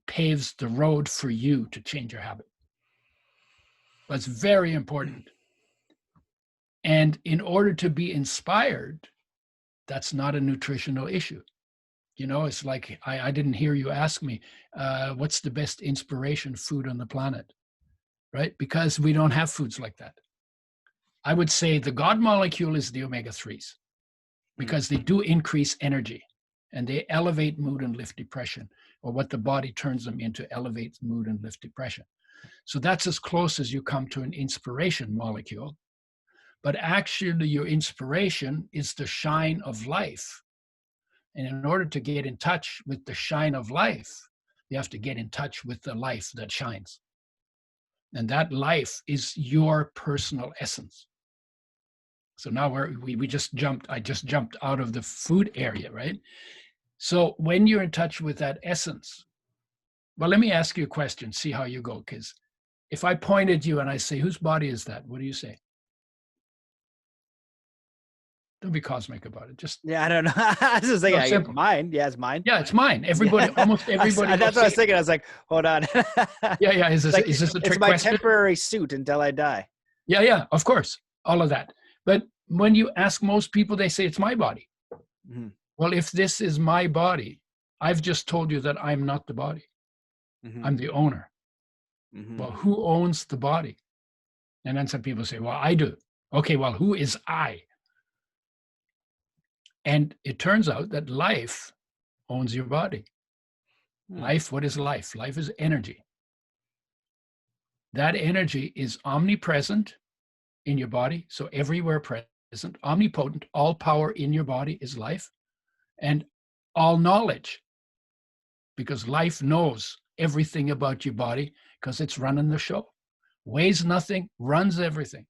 paves the road for you to change your habit. That's very important. And in order to be inspired, that's not a nutritional issue. It's like, I didn't hear you ask me, what's the best inspiration food on the planet, right? Because we don't have foods like that. I would say the God molecule is the omega-3s, because they do increase energy, and they elevate mood and lift depression, or what the body turns them into elevates mood and lift depression. So that's as close as you come to an inspiration molecule. But actually, your inspiration is the shine of life. And in order to get in touch with the shine of life, you have to get in touch with the life that shines. And that life is your personal essence. So now I just jumped out of the food area, right? So when you're in touch with that essence, well, let me ask you a question, see how you go. Because if I point at you and I say, whose body is that? What do you say? Don't be cosmic about it. I don't know. I was just thinking, it's mine. Yeah, it's mine. Yeah, it's mine. Everybody, almost everybody. That's what I was thinking. I was like, hold on. Yeah. Is this a trick question? It's my temporary suit until I die. Yeah, of course. All of that. But when you ask most people, they say it's my body. Mm-hmm. Well, if this is my body, I've just told you that I'm not the body. Mm-hmm. I'm the owner. Mm-hmm. Well, who owns the body? And then some people say, well, I do. Okay, well, who is I? And it turns out that life owns your body. Life, what is life? Life is energy. That energy is omnipresent in your body, so everywhere present, omnipotent, all power in your body is life, and all knowledge, because life knows everything about your body because it's running the show. Weighs nothing, runs everything.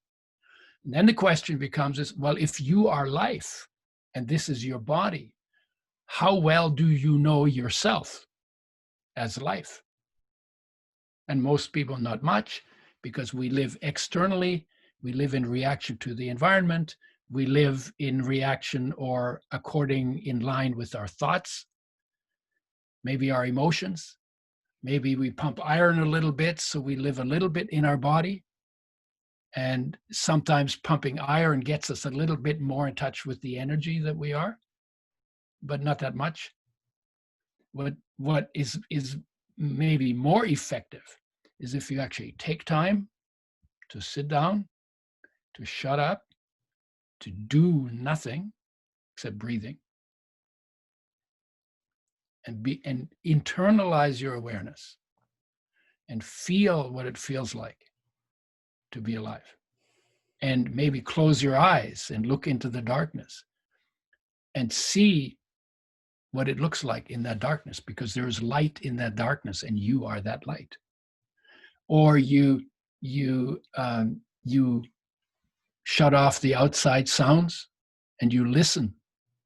And then the question becomes is, well, if you are life and this is your body, how well do you know yourself as life? And most people not much, because we live externally, we live in reaction to the environment, we live in reaction or according in line with our thoughts, maybe our emotions. Maybe we pump iron a little bit, so we live a little bit in our body. And sometimes pumping iron gets us a little bit more in touch with the energy that we are, but not that much. What is maybe more effective is if you actually take time to sit down, to shut up, to do nothing except breathing, and internalize your awareness and feel what it feels like to be alive. And maybe close your eyes and look into the darkness and see what it looks like in that darkness, because there is light in that darkness and you are that light. Or you shut off the outside sounds and you listen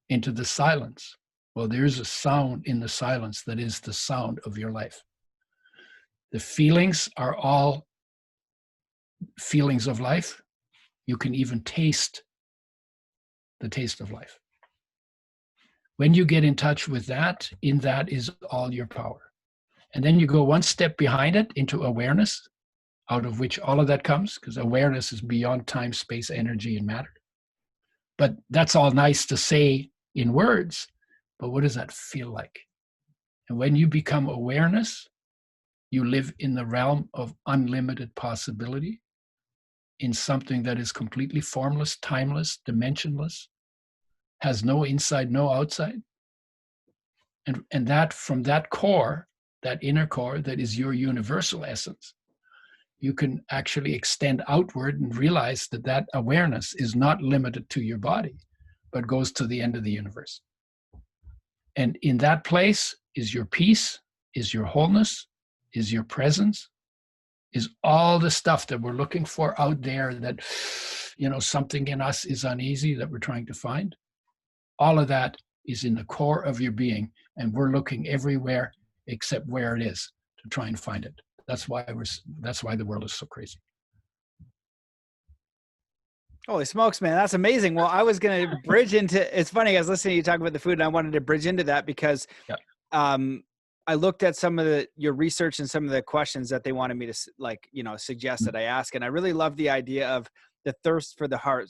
into the silence. Well, there's a sound in the silence that is the sound of your life. The feelings are all feelings of life. You can even taste the taste of life. When you get in touch with that, in that is all your power. And then you go one step behind it into awareness, out of which all of that comes, because awareness is beyond time, space, energy, and matter. But that's all nice to say in words, but what does that feel like? And when you become awareness, you live in the realm of unlimited possibility, in something that is completely formless, timeless, dimensionless, has no inside, no outside. And that from that core, that inner core, that is your universal essence, you can actually extend outward and realize that that awareness is not limited to your body, but goes to the end of the universe. And in that place is your peace, is your wholeness, is your presence, is all the stuff that we're looking for out there, that, something in us is uneasy that we're trying to find. All of that is in the core of your being, and we're looking everywhere except where it is to try and find it. That's why the world is so crazy. Holy smokes, man. That's amazing. Well, I was going to bridge into, it's funny, I was listening to you talk about the food and I wanted to bridge into that because I looked at some of your research and some of the questions that they wanted me to suggest that I ask. And I really love the idea of the thirst for the heart,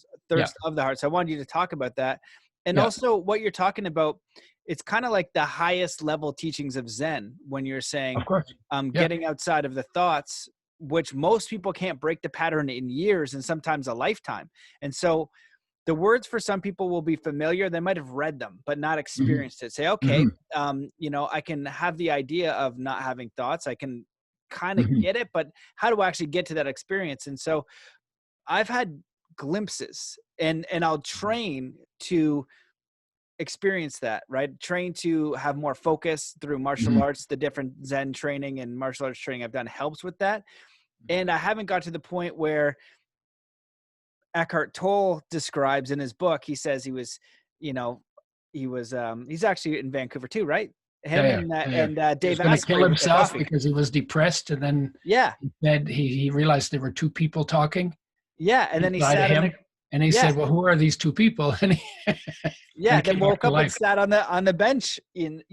of the heart. So I wanted you to talk about that. And also what you're talking about, it's kind of like the highest level teachings of Zen when you're saying, of course. Getting outside of the thoughts, which most people can't break the pattern in years and sometimes a lifetime. And so the words for some people will be familiar. They might have read them, but not experienced it. Say, okay, I can have the idea of not having thoughts. I can kind of get it, but how do I actually get to that experience? And so I've had glimpses and I'll train to experience that, right? Train to have more focus through martial arts. The different Zen training and martial arts training I've done helps with that. And I haven't got to the point where Eckhart Tolle describes in his book. He says he's actually in Vancouver too, right? And Dave was going to kill Asprey himself because he was depressed, and then he realized there were two people talking. Yeah, and then he sat him, and he said, "Well, who are these two people?" And he then woke up and sat on the bench, and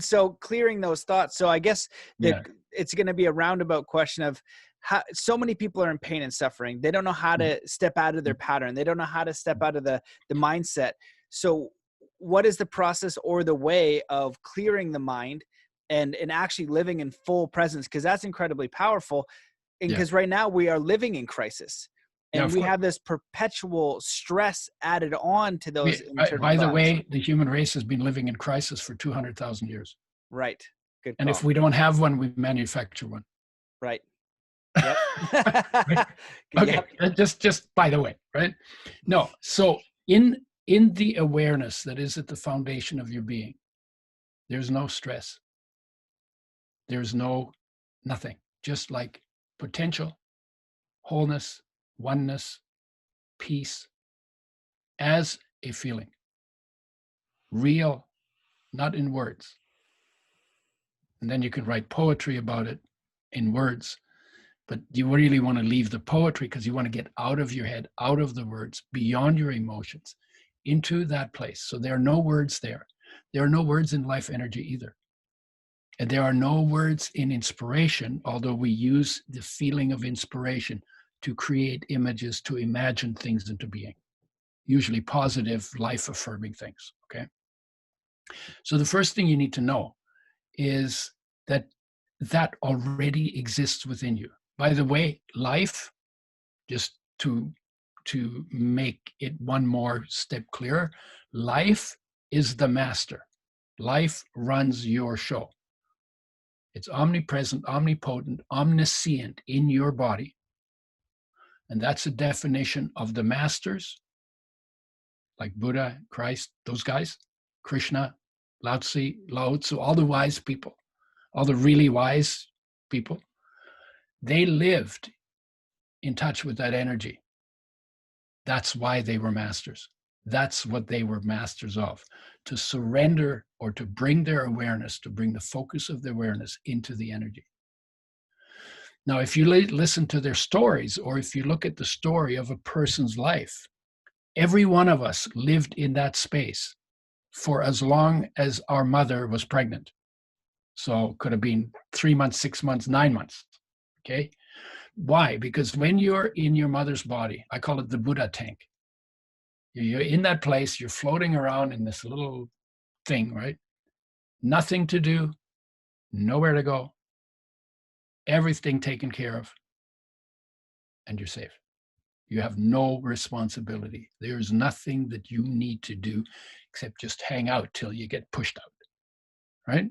so clearing those thoughts. So I guess it's going to be a roundabout question of so many people are in pain and suffering. They don't know how to step out of their pattern. They don't know how to step out of the mindset. So what is the process or the way of clearing the mind and actually living in full presence? Because that's incredibly powerful. And because right now we are living in crisis, and we have this perpetual stress added on to those internal by the thoughts. way, the human race has been living in crisis for 200,000 years. Right. Good call. And if we don't have one, we manufacture one. Right. Yep. Right? Okay. Yep. Just by the way, right? No. So in the awareness that is at the foundation of your being, there's no stress. There's nothing. Just like potential, wholeness, oneness, peace, as a feeling. Real, not in words. And then you can write poetry about it in words. But you really want to leave the poetry because you want to get out of your head, out of the words, beyond your emotions, into that place. So there are no words there. There are no words in life energy either. And there are no words in inspiration, although we use the feeling of inspiration to create images, to imagine things into being, usually positive, life-affirming things, okay? So the first thing you need to know is that already exists within you. By the way, life, just to make it one more step clearer, life is the master. Life runs your show. It's omnipresent, omnipotent, omniscient in your body. And that's a definition of the masters, like Buddha, Christ, those guys, Krishna, Lao Tzu, all the wise people, all the really wise people. They lived in touch with that energy. That's why they were masters. That's what they were masters of, to surrender or to bring their awareness, to bring the focus of their awareness into the energy. Now, if you listen to their stories, or if you look at the story of a person's life, every one of us lived in that space for as long as our mother was pregnant. So it could have been 3 months, 6 months, 9 months, okay? Why? Because when you're in your mother's body, I call it the Buddha tank. You're in that place, you're floating around in this little thing, right? Nothing to do, nowhere to go, everything taken care of, and you're safe. You have no responsibility. There's nothing that you need to do except just hang out till you get pushed out, right?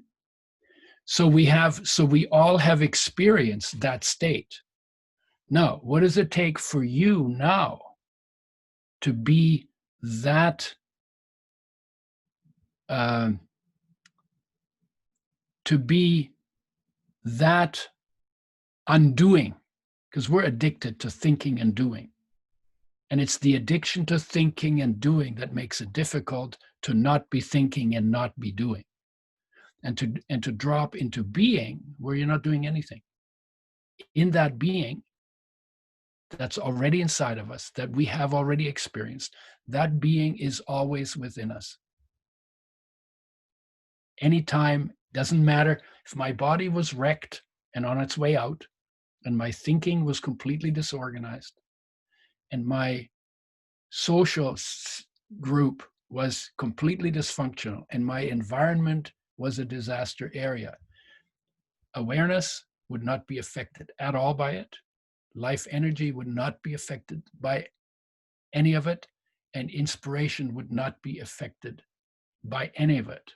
So we all have experienced that state. Now, what does it take for you now to be that undoing? Because we're addicted to thinking and doing. And it's the addiction to thinking and doing that makes it difficult to not be thinking and not be doing. And to drop into being where you're not doing anything. In that being that's already inside of us, that we have already experienced, that being is always within us. Anytime, doesn't matter if my body was wrecked and on its way out, and my thinking was completely disorganized, and my social group was completely dysfunctional, and my environment was a disaster area. Awareness would not be affected at all by it. Life energy would not be affected by any of it, and inspiration would not be affected by any of it,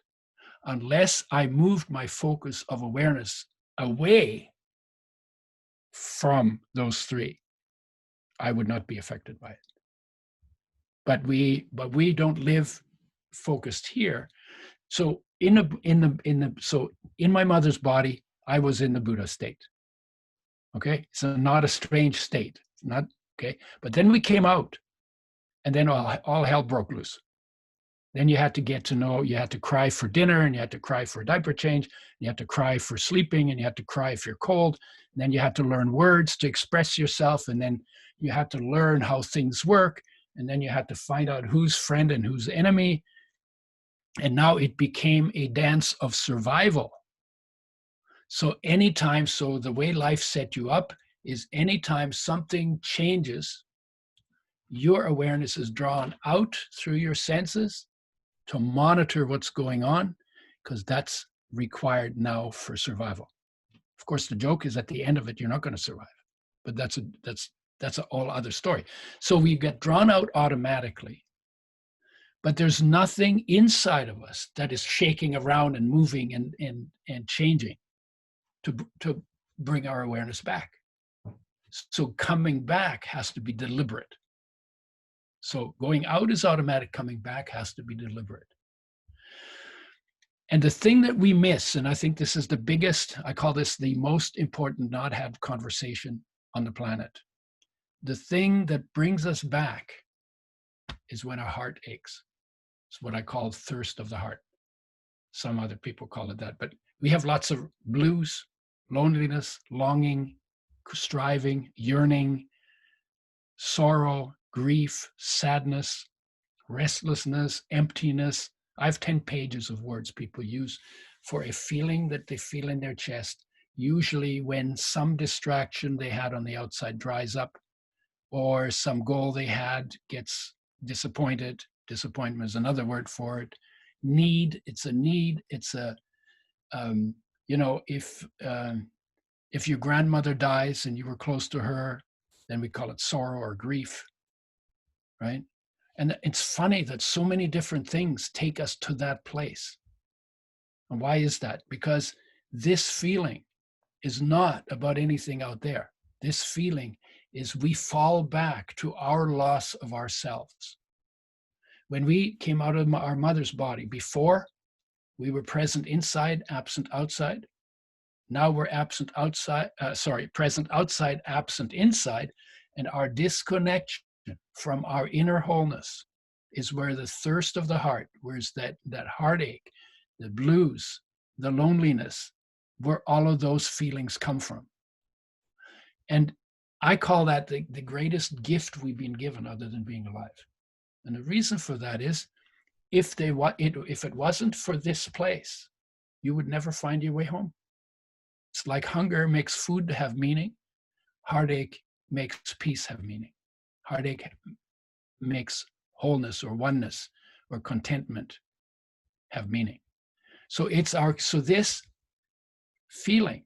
unless I moved my focus of awareness away from those three. I would not be affected by it. But we don't live focused here. So in my mother's body, I was in the Buddha state. Okay, so not a strange state, not okay. But then we came out, and then all hell broke loose. Then you had to get to know, you had to cry for dinner, and you had to cry for a diaper change, and you had to cry for sleeping, and you had to cry if you're cold. And then you had to learn words to express yourself, and then you had to learn how things work, and then you had to find out who's friend and who's enemy. And now it became a dance of survival. So anytime, so the way life set you up is anytime something changes, your awareness is drawn out through your senses to monitor what's going on, because that's required now for survival. Of course, the joke is at the end of it, you're not going to survive, but that's a whole other story. So we get drawn out automatically, but there's nothing inside of us that is shaking around and moving and changing to bring our awareness back. So coming back has to be deliberate. So going out is automatic, coming back has to be deliberate. And the thing that we miss, and I think this is the biggest, I call this the most important not had conversation on the planet. The thing that brings us back is when our heart aches. It's what I call thirst of the heart. Some other people call it that, but we have lots of blues, loneliness, longing, striving, yearning, sorrow, grief, sadness, restlessness, emptiness. I have 10 pages of words people use for a feeling that they feel in their chest, usually when some distraction they had on the outside dries up, or some goal they had gets disappointed. Disappointment is another word for it. Need, it's a need. It's a, if your grandmother dies and you were close to her, then we call it sorrow or grief, right? And it's funny that so many different things take us to that place. And why is that? Because this feeling is not about anything out there. This feeling is we fall back to our loss of ourselves. When we came out of our mother's body, before we were present inside, absent outside. Now we're present outside, absent inside, and our disconnection from our inner wholeness is where the thirst of the heart, where's that heartache, the blues, the loneliness, where all of those feelings come from. And I call that the greatest gift we've been given other than being alive. And the reason for that is, if it wasn't for this place, you would never find your way home. It's like hunger makes food have meaning. Heartache makes peace have meaning. Heartache makes wholeness or oneness or contentment have meaning. So this feeling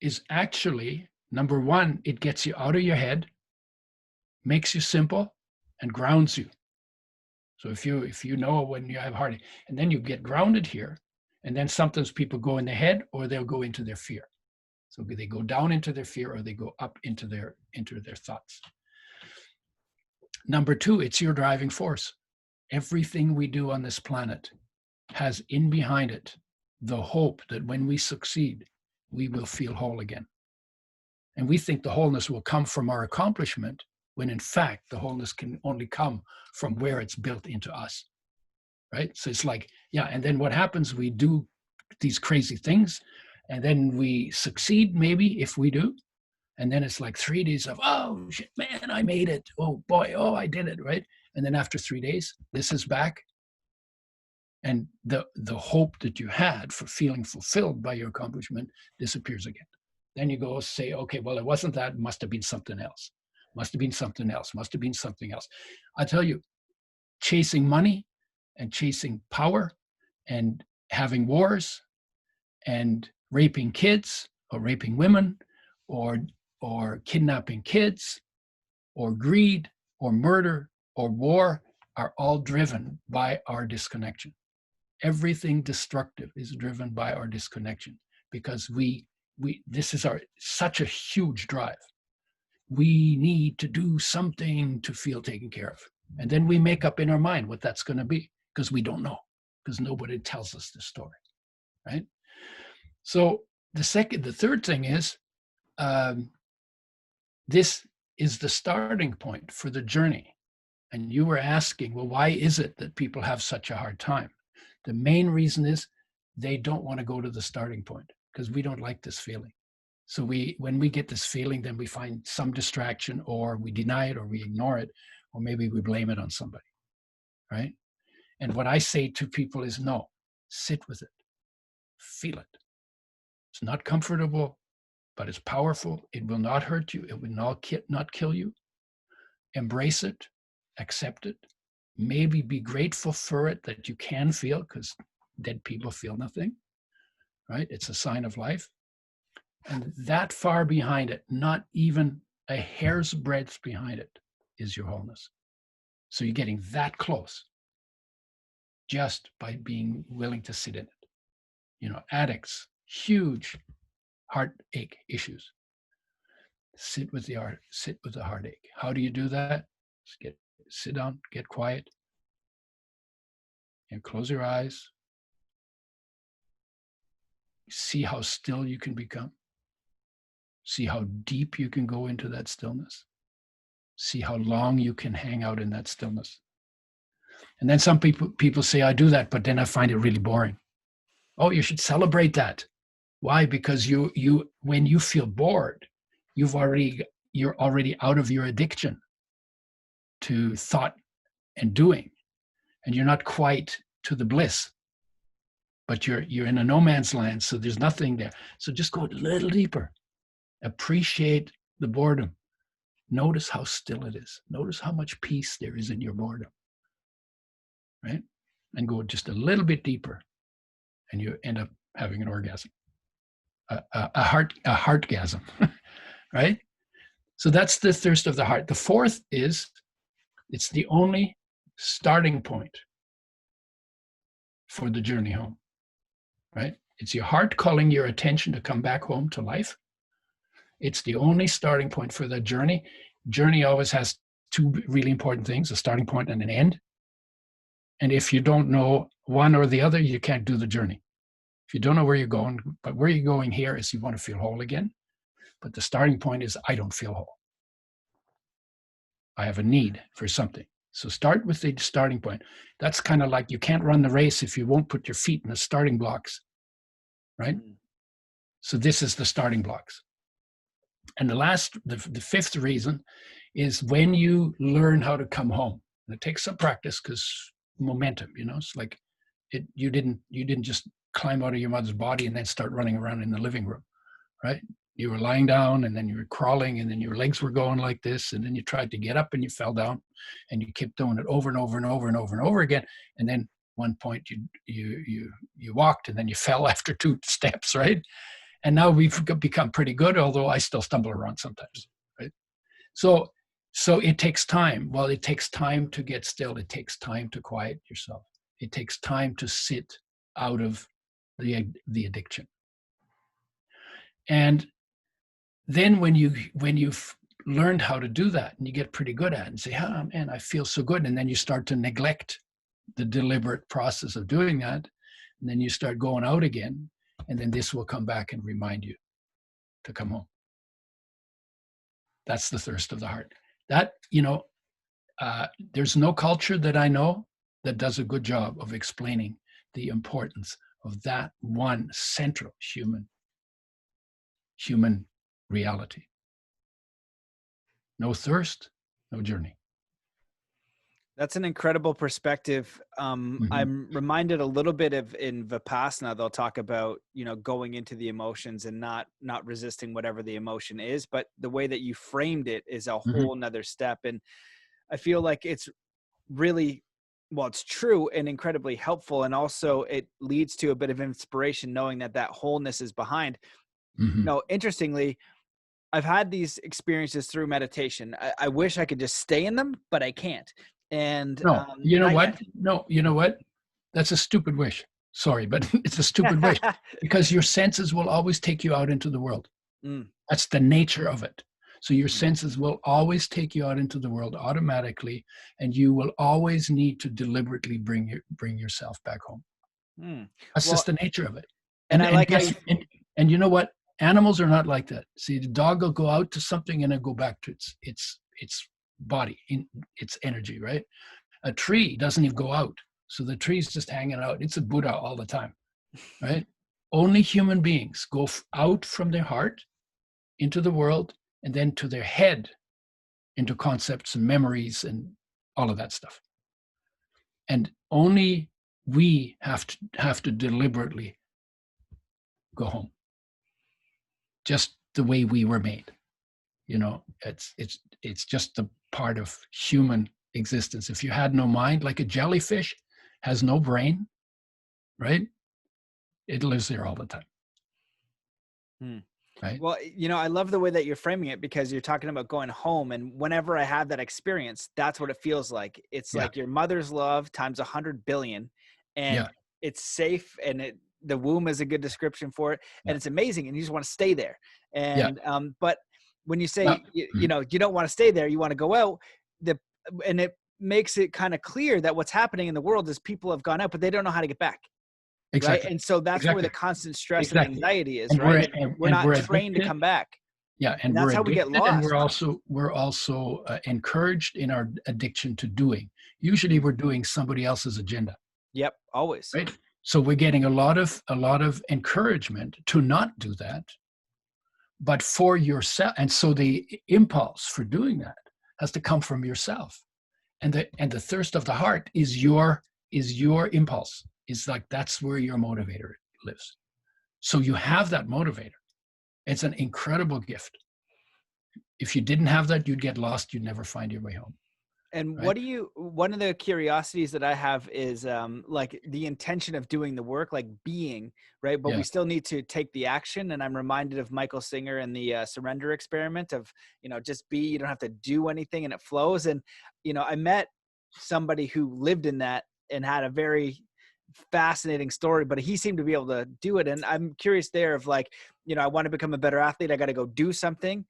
is actually, number one, it gets you out of your head, makes you simple, and grounds you. So if you know when you have heartache, and then you get grounded here, and then sometimes people go in their head or they'll go into their fear. So they go down into their fear or they go up into their thoughts. Number two, it's your driving force. Everything we do on this planet has in behind it the hope that when we succeed, we will feel whole again. And we think the wholeness will come from our accomplishment, when in fact, the wholeness can only come from where it's built into us, right? So it's like, yeah, and then what happens, we do these crazy things, and then we succeed, maybe, if we do, and then it's like 3 days of, oh, shit, man, I made it. Oh, boy, oh, I did it, right? And then after 3 days, this is back, and the hope that you had for feeling fulfilled by your accomplishment disappears again. Then you go say, okay, well, it wasn't that, it must have been something else. Must have been something else, must have been something else. I tell you, chasing money and chasing power and having wars and raping kids or raping women or kidnapping kids or greed or murder or war are all driven by our disconnection. Everything destructive is driven by our disconnection, because this is such a huge drive. We need to do something to feel taken care of. And then we make up in our mind what that's going to be, because we don't know, because nobody tells us the story, right? So the third thing is, this is the starting point for the journey. And you were asking, well, why is it that people have such a hard time? The main reason is they don't want to go to the starting point, because we don't like this feeling. So when we get this feeling, then we find some distraction, or we deny it, or we ignore it, or maybe we blame it on somebody, right? And what I say to people is, no, sit with it, feel it. It's not comfortable. but it's powerful. It will not hurt you. It will not kill you. Embrace it, accept it, maybe be grateful for it that you can feel, because dead people feel nothing, right? It's a sign of life. And that far behind it, not even a hair's breadth behind it, is your wholeness. So you're getting that close just by being willing to sit in it. You know, addicts, huge heartache issues. Sit with the heartache. How do you do that? Sit down, get quiet, and close your eyes. See how still you can become. See how deep you can go into that stillness. See how long you can hang out in that stillness. And then some people say, I do that, but then I find it really boring. Oh, you should celebrate that. Why? Because you when you feel bored, you're already out of your addiction to thought and doing, and you're not quite to the bliss, but you're in a no man's land, so there's nothing there. So just go a little deeper. Appreciate the boredom. Notice how still it is. Notice how much peace there is in your boredom, right? And go just a little bit deeper, and you end up having an orgasm, a heartgasm, right? So that's the thirst of the heart. The fourth is, it's the only starting point for the journey home, right? It's your heart calling your attention to come back home to life. It's the only starting point for the journey. Journey always has two really important things, a starting point and an end. And if you don't know one or the other, you can't do the journey. If you don't know where you're going, but where you're going here is you want to feel whole again. But the starting point is, I don't feel whole. I have a need for something. So start with the starting point. That's kind of like, you can't run the race if you won't put your feet in the starting blocks, right? So this is the starting blocks. And the fifth reason is when you learn how to come home. And it takes some practice, because momentum, it's like you didn't just climb out of your mother's body and then start running around in the living room, right? You were lying down, and then you were crawling, and then your legs were going like this, and then you tried to get up and you fell down, and you kept doing it over and over and over and over and over again. And then one point you walked, and then you fell after 2 steps, right? And now we've become pretty good, although I still stumble around sometimes, right? So it takes time. Well, it takes time to get still. It takes time to quiet yourself. It takes time to sit out of the addiction. And then when you've learned how to do that, and you get pretty good at it, and say, oh man, I feel so good. And then you start to neglect the deliberate process of doing that. And then you start going out again. And then this will come back and remind you to come home. That's the thirst of the heart. That, there's no culture that I know that does a good job of explaining the importance of that one central human reality. No thirst, no journey. That's an incredible perspective. I'm reminded a little bit of, in Vipassana, they'll talk about, going into the emotions and not resisting whatever the emotion is, but the way that you framed it is a whole nother step. And I feel like it's really, well, it's true and incredibly helpful. And also it leads to a bit of inspiration, knowing that wholeness is behind. Interestingly, I've had these experiences through meditation. I wish I could just stay in them, but I can't. And you know what? That's a stupid wish. Sorry, but it's a stupid wish, because your senses will always take you out into the world. That's the nature of it. So your senses will always take you out into the world automatically, and you will always need to deliberately bring yourself back home. That's just the nature of it. And you know what? Animals are not like that. See, the dog will go out to something and then go back to its body, in its energy, right? A tree doesn't even go out. So the tree's just hanging out. It's a Buddha all the time, right? Only human beings go out from their heart into the world, and then to their head into concepts and memories and all of that stuff. And only we have to deliberately go home. Just the way we were made. You know, it's just a part of human existence. If you had no mind, like a jellyfish has no brain, right? It lives there all the time. Hmm. Right? Well, you know, I love the way that you're framing it, because you're talking about going home, and whenever I have that experience, that's what it feels like. It's Yeah. like your mother's love times 100 billion, and Yeah. it's safe, and the womb is a good description for it, Yeah. and it's amazing, and you just want to stay there. Yeah. And but when you Well, say you know, you don't want to stay there, you want to go out, the and it makes it kind of clear that what's happening in the world is people have gone out, but they don't know how to get back. Right. exactly. And so that's where the Exactly. constant stress and Exactly. anxiety is, And right? we're We're not trained to addicted. come back. Yeah, And and we're that's how we get addicted, and lost. we're also encouraged in our addiction to doing. Usually, we're doing somebody else's agenda, Yep, always. right? So we're getting a lot of encouragement to not do that, but for yourself. And so the impulse for doing that has to come from yourself. And the thirst of the heart is your impulse. It's like that's where your motivator lives. So you have that motivator. It's an incredible gift. If you didn't have that, you'd get lost. You'd never find your way home. And Right? one of the curiosities that I have is like the intention of doing the work, like being, right? But we Yeah. still need to take the action. And I'm reminded of Michael Singer and the surrender experiment of, you know, just be, you don't have to do anything and it flows. And, you know, I met somebody who lived in that and had a very fascinating story, but he seemed to be able to do it. And I'm curious there of like, you know, I want to become a better athlete. I got to go do something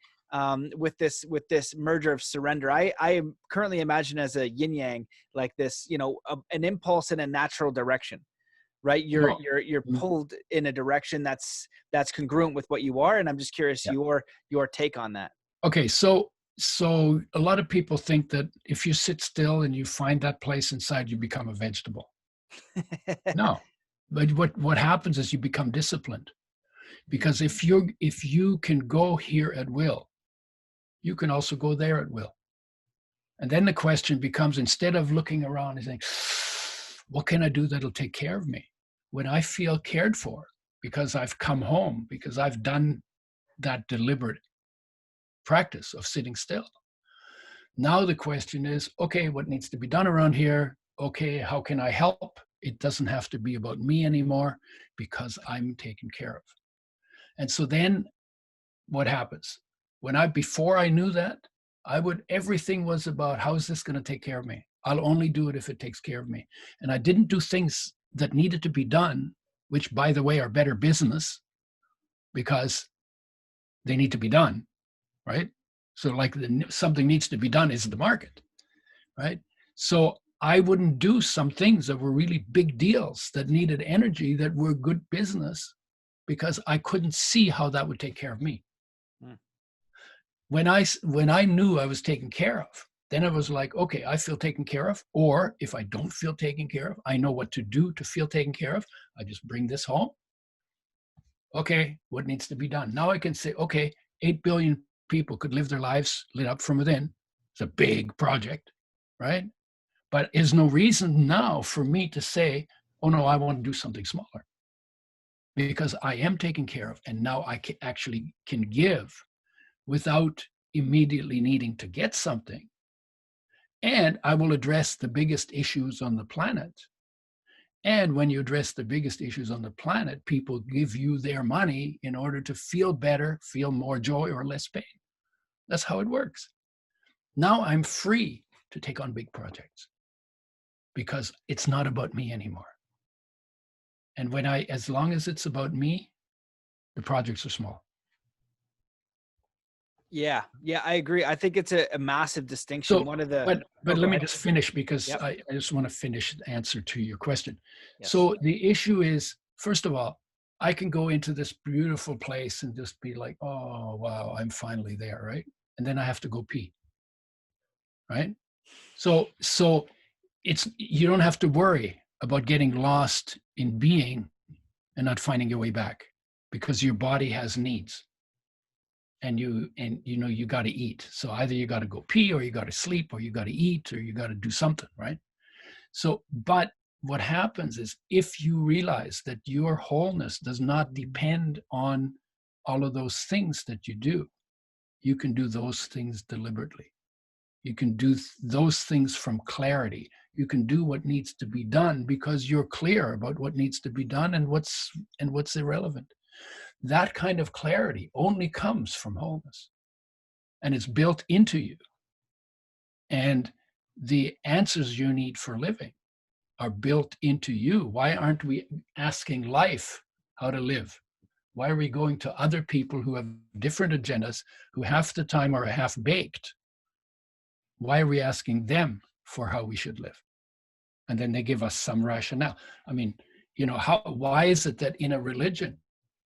with this merger of surrender. I currently imagine as a yin yang, like this, you know, an impulse in a natural direction, right? Well, You're pulled in a direction that's congruent with what you are. And I'm just curious yeah. your take on that. Okay. So a lot of people think that if you sit still and you find that place inside, you become a vegetable. No. But what happens is you become disciplined. Because if you can go here at will, you can also go there at will. And then the question becomes, instead of looking around and saying, what can I do that'll take care of me? When I feel cared for, because I've come home, because I've done that deliberate practice of sitting still. Now the question is, okay, what needs to be done around here? Okay, how can I help? It doesn't have to be about me anymore because I'm taken care of. And so then what happens? Before I knew that, everything was about, how is this going to take care of me? I'll only do it if it takes care of me. And I didn't do things that needed to be done, which by the way are better business because they need to be done, right? So like something needs to be done is the market, right? So I wouldn't do some things that were really big deals that needed energy that were good business because I couldn't see how that would take care of me. Mm. When I knew I was taken care of, then I was like, okay, I feel taken care of. Or if I don't feel taken care of, I know what to do to feel taken care of. I just bring this home. Okay, what needs to be done? Now I can say, okay, 8 billion people could live their lives lit up from within. It's a big project, right? But there's no reason now for me to say, oh no, I want to do something smaller. Because I am taken care of, and now I actually can give without immediately needing to get something. And I will address the biggest issues on the planet. And when you address the biggest issues on the planet, people give you their money in order to feel better, feel more joy or less pain. That's how it works. Now I'm free to take on big projects because it's not about me anymore. And as long as it's about me, the projects are small. Yeah, I agree. I think it's a massive distinction. So, One of the but let me just finish because Yep. I just want to finish the answer to your question. Yes. So the issue is, first of all, I can go into this beautiful place and just be like, oh, wow, I'm finally there, right? And then I have to go pee, right? So you don't have to worry about getting lost in being and not finding your way back because your body has needs. And you know you got to eat. So either you got to go pee or you got to sleep or you got to eat or you got to do something, right? So, but what happens is if you realize that your wholeness does not depend on all of those things that you do, you can do those things deliberately. You can do those things from clarity. You can do what needs to be done because you're clear about what needs to be done and what's irrelevant. That kind of clarity only comes from wholeness, and it's built into you. And the answers you need for living are built into you. Why aren't we asking life how to live? Why are we going to other people who have different agendas, who half the time are half-baked? Why are we asking them for how we should live? And then they give us some rationale. I mean, why is it that in a religion,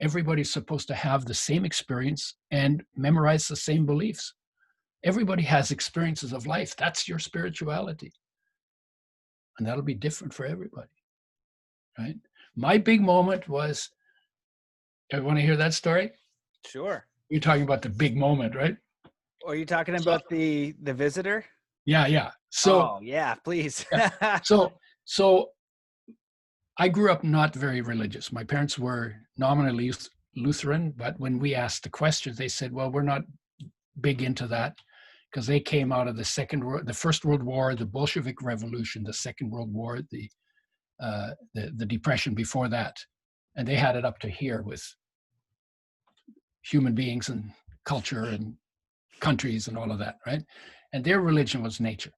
everybody's supposed to have the same experience and memorize the same beliefs? Everybody has experiences of life. That's your spirituality. And that'll be different for everybody, right? My big moment was, I want to hear that story? Sure. You're talking about the big moment, right? Or are you talking about the visitor? Yeah. So, yeah, please. yeah. So I grew up not very religious. My parents were nominally Lutheran, but when we asked the questions, they said, well, we're not big into that, because they came out of the First World War, the Bolshevik Revolution, the Second World War, the Depression before that. And they had it up to here with human beings and culture and countries and all of that, right? And their religion was nature.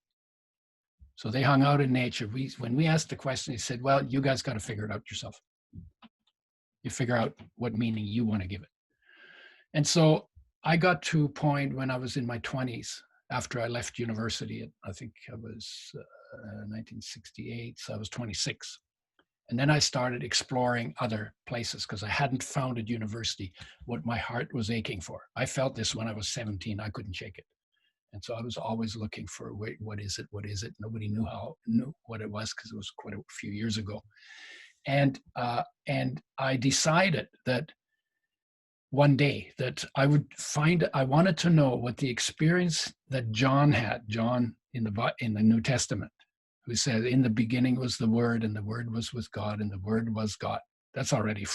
So they hung out in nature. When we asked the question, he said, well, you guys got to figure it out yourself. You figure out what meaning you want to give it. And so I got to a point when I was in my 20s, after I left university, I think I was 1968, so I was 26. And then I started exploring other places because I hadn't found at university what my heart was aching for. I felt this when I was 17. I couldn't shake it. And so I was always looking for, wait, what is it? What is it? Nobody knew what it was because it was quite a few years ago. And I decided that one day that I wanted to know what the experience that John had, John in the New Testament, who said, in the beginning was the Word, and the Word was with God, and the Word was God. That's already,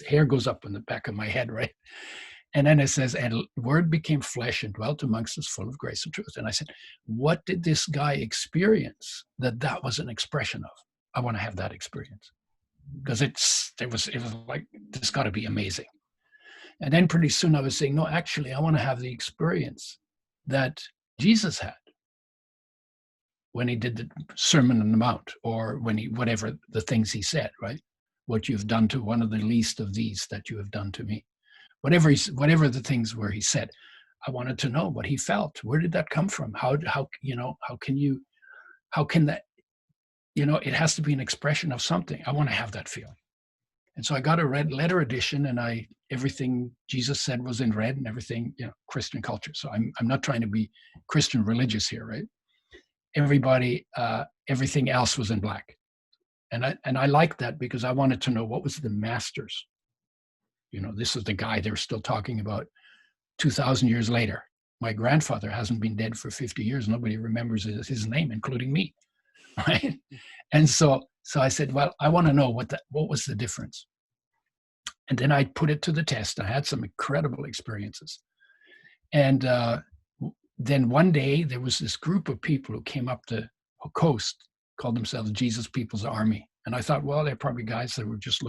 hair goes up in the back of my head, right? And then it says, and the Word became flesh and dwelt amongst us, full of grace and truth. And I said, what did this guy experience that was an expression of? I want to have that experience. Because it was like, this got to be amazing. And then pretty soon I was saying, no, actually, I want to have the experience that Jesus had when he did the Sermon on the Mount, or when whatever the things he said, right? What you've done to one of the least of these that you have done to me. Whatever the things where he said, I wanted to know what he felt. Where did that come from? How can that, it has to be an expression of something. I want to have that feeling. And so I got a red letter edition, and everything Jesus said was in red, and everything, Christian culture. So I'm not trying to be Christian religious here, right? Everything else was in black. And I liked that because I wanted to know what was the masters. This is the guy they're still talking about 2,000 years later. My grandfather hasn't been dead for 50 years. Nobody remembers his name, including me, right? And so I said, well, I want to know what was the difference. And then I put it to the test. I had some incredible experiences. And then one day there was this group of people who came up the coast, called themselves Jesus People's Army. And I thought, well, they're probably guys that were just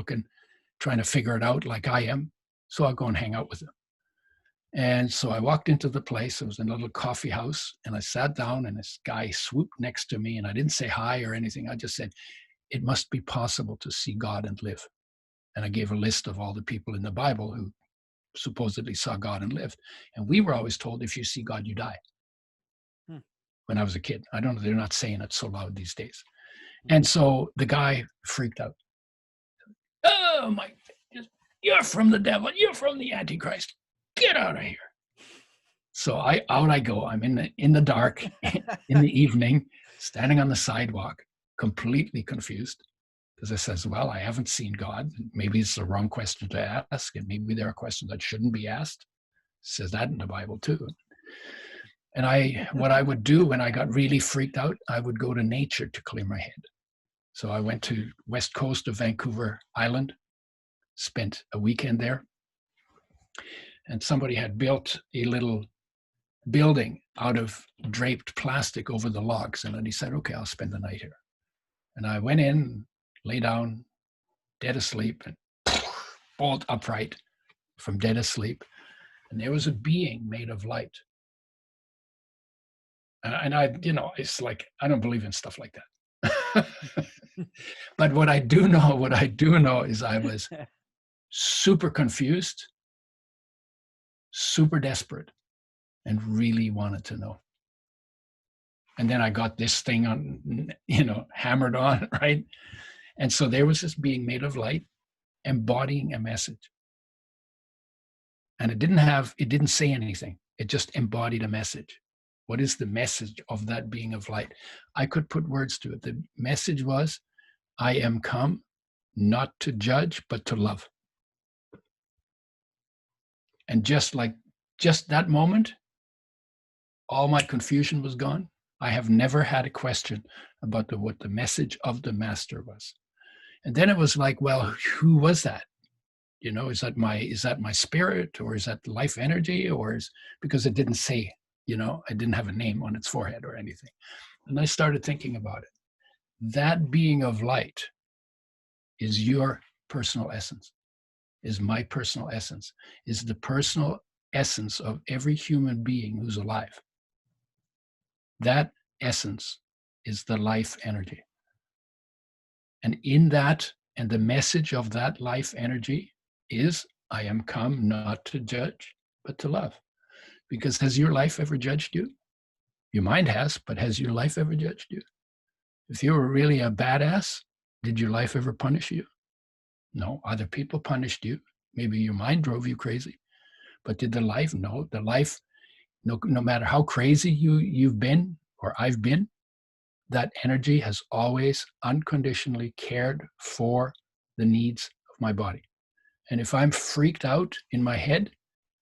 trying to figure it out like I am. So I'll go and hang out with them. And so I walked into the place. It was in a little coffee house. And I sat down, and this guy swooped next to me. And I didn't say hi or anything. I just said, it must be possible to see God and live. And I gave a list of all the people in the Bible who supposedly saw God and lived. And we were always told, if you see God, you die. When I was a kid. I don't know, they're not saying it so loud these days. And so the guy freaked out. Oh my, you're from the devil. You're from the Antichrist. Get out of here. So out I go. I'm in the dark, in the evening, standing on the sidewalk, completely confused. Because it says, well, I haven't seen God. Maybe it's the wrong question to ask, and maybe there are questions that shouldn't be asked. It says that in the Bible too. And what I would do when I got really freaked out, I would go to nature to clear my head. So I went to west coast of Vancouver Island, spent a weekend there. And somebody had built a little building out of draped plastic over the logs. And then he said, okay, I'll spend the night here. And I went in, lay down, dead asleep, and bolt upright from dead asleep. And there was a being made of light. And I, it's like, I don't believe in stuff like that. But what I do know is I was super confused, super desperate, and really wanted to know. And then I got this thing on, hammered on, right? And so there was this being made of light embodying a message. And it didn't say anything. It just embodied a message. What is the message of that being of light? I could put words to it. The message was, I am come not to judge, but to love. And just that moment, all my confusion was gone. I have never had a question about what the message of the master was. And then it was like, well, who was that? Is that my spirit, or is that life energy, because it didn't say, I didn't have a name on its forehead or anything. And I started thinking about it. That being of light is your personal essence, is my personal essence, is the personal essence of every human being who's alive. That essence is the life energy. And in that, and the message of that life energy is, I am come not to judge, but to love. Because has your life ever judged you? Your mind has, but has your life ever judged you? If you were really a badass, did your life ever punish you? No, other people punished you. Maybe your mind drove you crazy. But did the life? No, the life, no matter how crazy you've been or I've been, that energy has always unconditionally cared for the needs of my body. And if I'm freaked out in my head,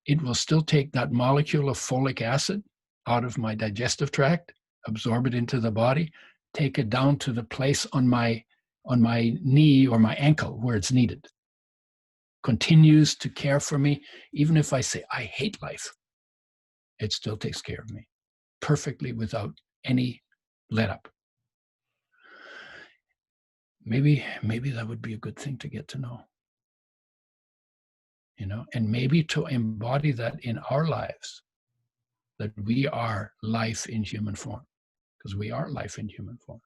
it will still take that molecule of folic acid out of my digestive tract, absorb it into the body, take it down to the place on my knee or my ankle where it's needed. Continues to care for me. Even if I say, I hate life, it still takes care of me perfectly without any let up. Maybe that would be a good thing to get to know. And maybe to embody that in our lives, that we are life in human form, because we are life in human form.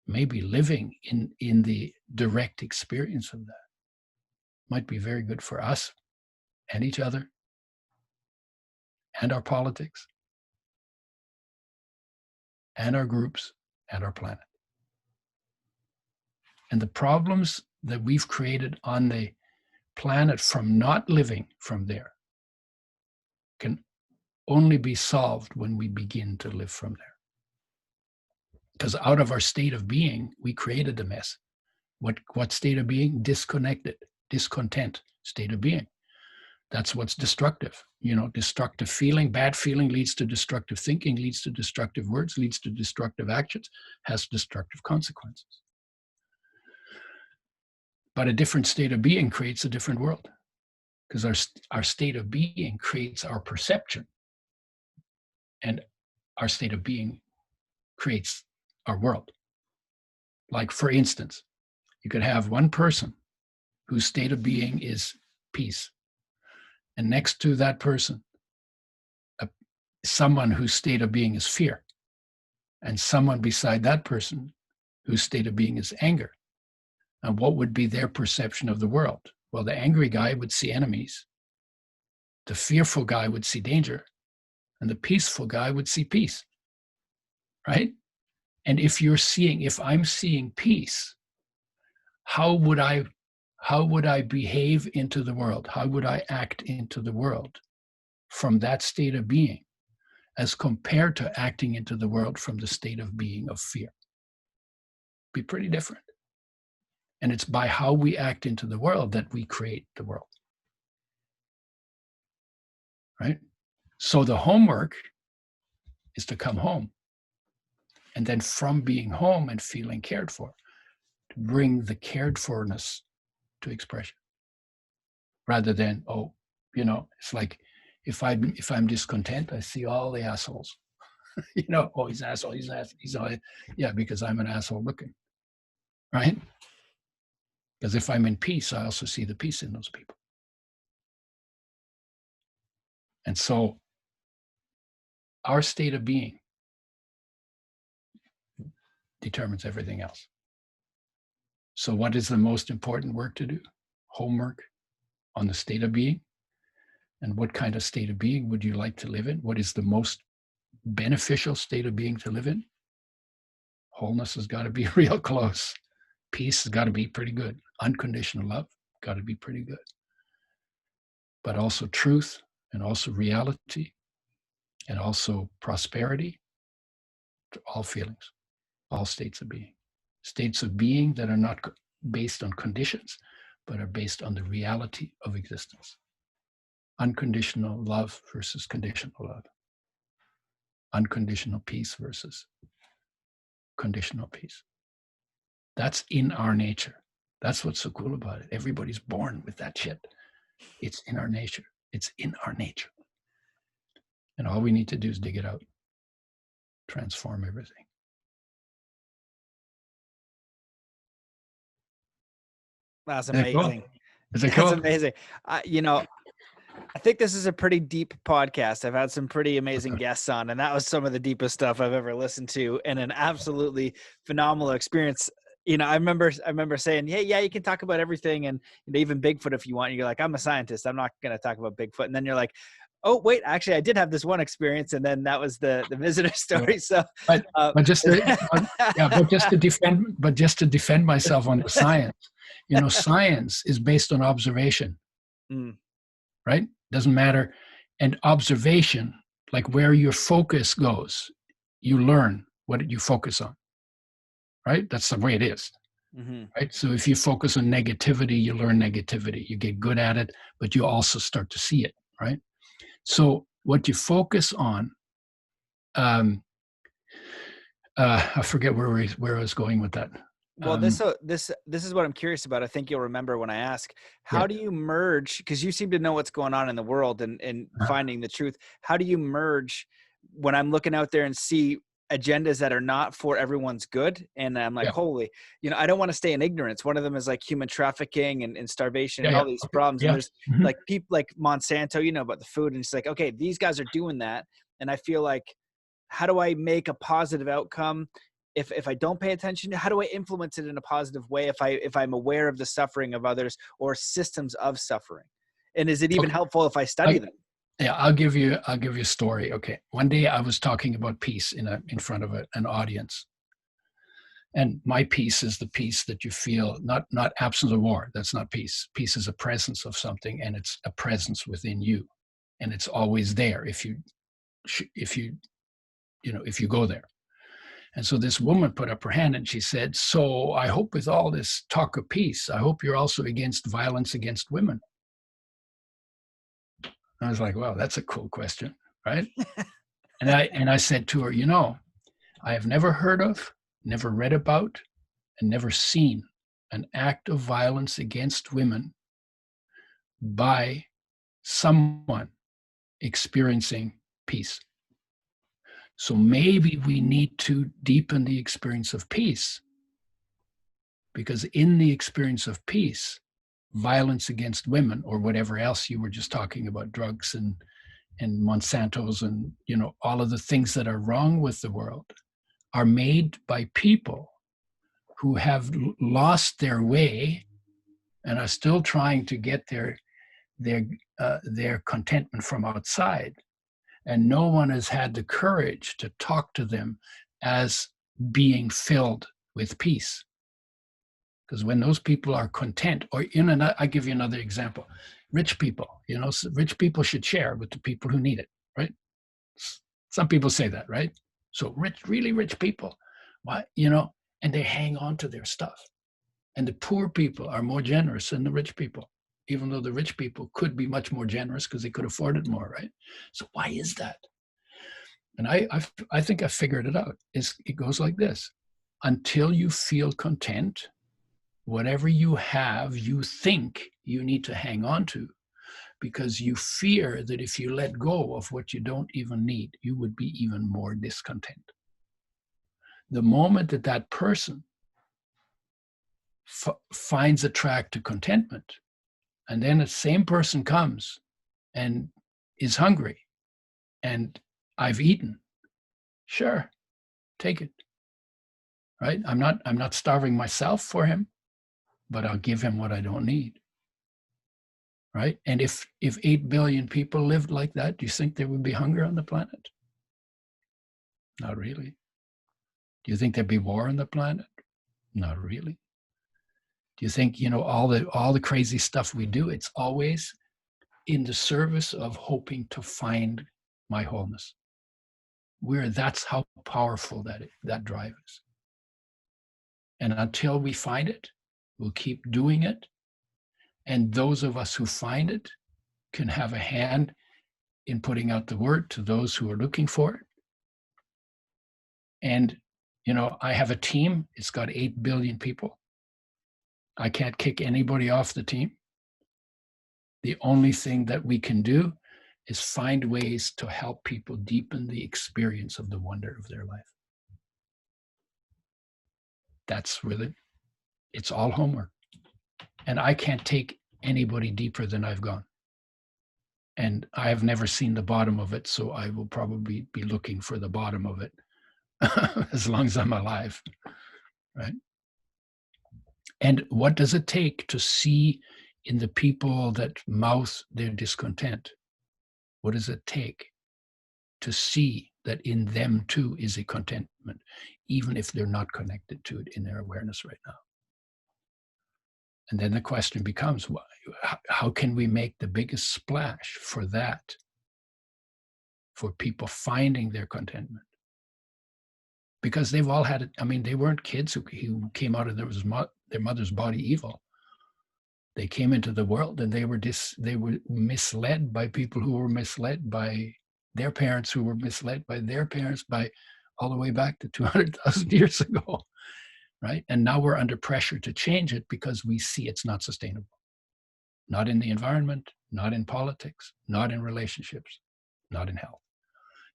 Maybe living in the direct experience of that might be very good for us and each other and our politics and our groups and our planet. And the problems that we've created on the planet from not living from there can only be solved when we begin to live from there. Because out of our state of being, we created the mess. What state of being? Disconnected, discontent state of being. That's what's destructive. Destructive feeling, bad feeling leads to destructive thinking, leads to destructive words, leads to destructive actions, has destructive consequences. But a different state of being creates a different world, because our state of being creates our perception, and our state of being creates our world. Like, for instance, you could have one person whose state of being is peace, and next to that person, someone whose state of being is fear, and someone beside that person whose state of being is anger. And what would be their perception of the world? Well, the angry guy would see enemies. The fearful guy would see danger. And the peaceful guy would see peace. Right? And if I'm seeing peace, how would I behave into the world? How would I act into the world from that state of being, as compared to acting into the world from the state of being of fear? Be pretty different. And it's by how we act into the world that we create the world. Right? So the homework is to come home. And then from being home and feeling cared for, to bring the cared forness to expression. Rather than, You know, it's like if I'm discontent, I see all the assholes. You know, oh, he's an asshole, he's an asshole, he's all, yeah, because I'm an asshole looking, right? Because if I'm in peace, I also see the peace in those people. And so our state of being determines everything else. So what is the most important work to do? Homework on the state of being. And what kind of state of being would you like to live in? What is the most beneficial state of being to live in? Wholeness has got to be real close. Peace has got to be pretty good. Unconditional love got to be pretty good. But also truth, and also reality, and also prosperity, to all feelings, all states of being. States of being that are not based on conditions, but are based on the reality of existence. Unconditional love versus conditional love. Unconditional peace versus conditional peace. That's in our nature. That's what's so cool about it. Everybody's born with that shit. It's in our nature. It's in our nature. And all we need to do is dig it out, transform everything. That's amazing. Is it cool? That's amazing. You know, I think this is a pretty deep podcast. I've had some pretty amazing guests on, and that was some of the deepest stuff I've ever listened to, and an absolutely phenomenal experience. You know, I remember saying, hey, yeah, you can talk about everything, and even Bigfoot if you want. You're like, I'm a scientist. I'm not going to talk about Bigfoot. And then you're like, oh, wait, actually, I did have this one experience, and then that was the visitor story. So, but just to defend myself on the science, you know, science is based on observation, right? Doesn't matter. And observation, like where your focus goes, you learn what you focus on, right? That's the way it is, right? So if you focus on negativity, you learn negativity. You get good at it, but you also start to see it, right? So what you focus on, I forget where I was going with that. Well, this is what I'm curious about. I think you'll remember when I ask, how do you merge? Because you seem to know what's going on in the world and finding the truth. How do you merge when I'm looking out there and see agendas that are not for everyone's good? And I'm like, holy, you know, I don't want to stay in ignorance. One of them is like human trafficking and starvation and all these problems. And there's like people like Monsanto, you know, about the food. And it's like, okay, these guys are doing that. And I feel like, how do I make a positive outcome? If I don't pay attention, how do I influence it in a positive way if I'm aware of the suffering of others or systems of suffering? And is it even helpful if I study them? Yeah, I'll give you a story. Okay. One day I was talking about peace in front of an audience. And my peace is the peace that you feel, not absence of war. That's not peace. Peace is a presence of something, and it's a presence within you. And it's always there if you go there. And so this woman put up her hand and she said, so I hope with all this talk of peace, I hope you're also against violence against women. I was like, wow, that's a cool question, right? and I said to her, you know, I have never heard of, never read about, and never seen an act of violence against women by someone experiencing peace. So maybe we need to deepen the experience of peace, because in the experience of peace, violence against women or whatever else you were just talking about, drugs and Monsanto's and, you know, all of the things that are wrong with the world are made by people who have lost their way and are still trying to get their contentment from outside. And no one has had the courage to talk to them as being filled with peace. Because when those people are content, or I give you another example. Rich people, you know, rich people should share with the people who need it, right? Some people say that, right? So really rich people, why, you know, and they hang on to their stuff. And the poor people are more generous than the rich people, even though the rich people could be much more generous because they could afford it more, right? So why is that? And I think I figured it out. It goes like this. Until you feel content, whatever you have, you think you need to hang on to, because you fear that if you let go of what you don't even need, you would be even more discontent. The moment that that person finds a track to contentment, and then the same person comes and is hungry, and I've eaten, sure, take it. Right? I'm not starving myself for him, but I'll give him what I don't need. Right? And if 8 billion people lived like that, do you think there would be hunger on the planet? Not really. Do you think there'd be war on the planet? Not really. Do you think, all the crazy stuff we do, it's always in the service of hoping to find my wholeness? That's how powerful that drive is. And until we find it, we'll keep doing it. And those of us who find it can have a hand in putting out the word to those who are looking for it. And, I have a team. It's got 8 billion people. I can't kick anybody off the team. The only thing that we can do is find ways to help people deepen the experience of the wonder of their life. That's really, it's all homework. And I can't take anybody deeper than I've gone. And I have never seen the bottom of it, so I will probably be looking for the bottom of it as long as I'm alive, right? And what does it take to see in the people that mouth their discontent? What does it take to see that in them too is a contentment, even if they're not connected to it in their awareness right now? And then the question becomes, how can we make the biggest splash for that, for people finding their contentment? Because they've all had it. I mean, they weren't kids who came out of their mother's body evil. They came into the world and they were misled by people who were misled by their parents, who were misled by their parents, by all the way back to 200,000 years ago, right? And now we're under pressure to change it because we see it's not sustainable. Not in the environment, not in politics, not in relationships, not in health.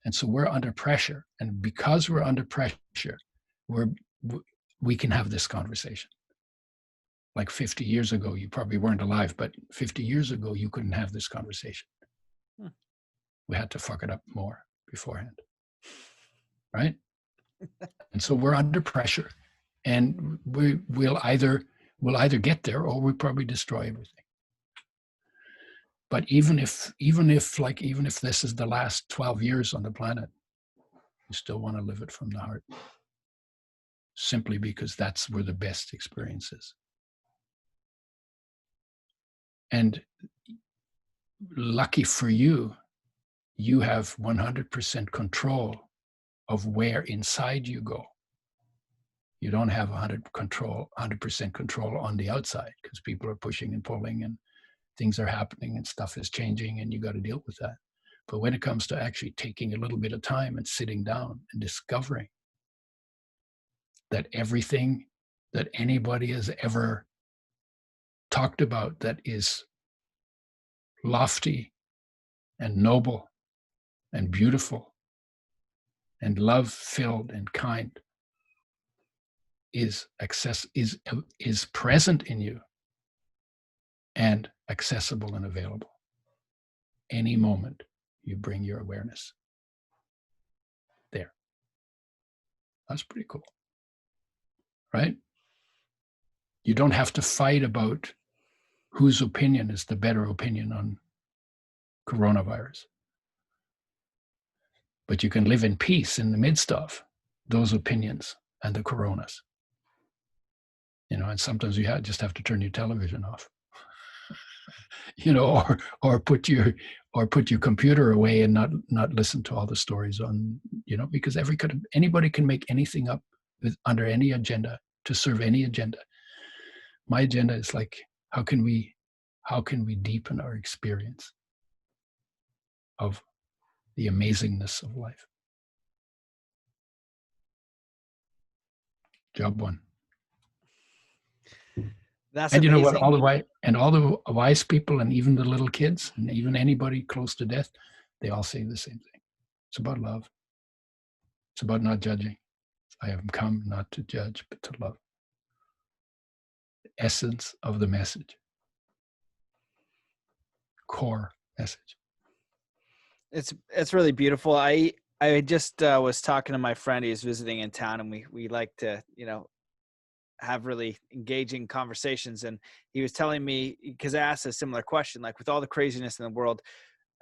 And so we're under pressure. And because we're under pressure, we can have this conversation. Like 50 years ago, you probably weren't alive, but 50 years ago, you couldn't have this conversation. We had to fuck it up more beforehand, right? And so we're under pressure, and we'll either get there, or we'll probably destroy everything. But even if this is the last 12 years on the planet, you still want to live it from the heart, simply because that's where the best experience is. And lucky for you, you have 100% control of where inside you go. You don't have 100% control on the outside, because people are pushing and pulling and things are happening and stuff is changing, and you got to deal with that. But when it comes to actually taking a little bit of time and sitting down and discovering that everything that anybody has ever talked about that is lofty and noble and beautiful and love-filled and kind is present in you and accessible and available. Any moment you bring your awareness there. That's pretty cool, right? You don't have to fight about whose opinion is the better opinion on coronavirus. But you can live in peace in the midst of those opinions and the coronas. And sometimes you just have to turn your television off. Or put your computer away and not listen to all the stories on, because anybody can make anything up under any agenda to serve any agenda. My agenda is like, how can we deepen our experience of the amazingness of life? Job one. That's And you know what? amazing. All the wise people, and even the little kids, and even anybody close to death, they all say the same thing. It's about love. It's about not judging. I have come not to judge, but to love. The essence of the message. Core message. It's really beautiful. I just was talking to my friend. He was visiting in town, and we like to, have really engaging conversations. And he was telling me, because I asked a similar question, like, with all the craziness in the world,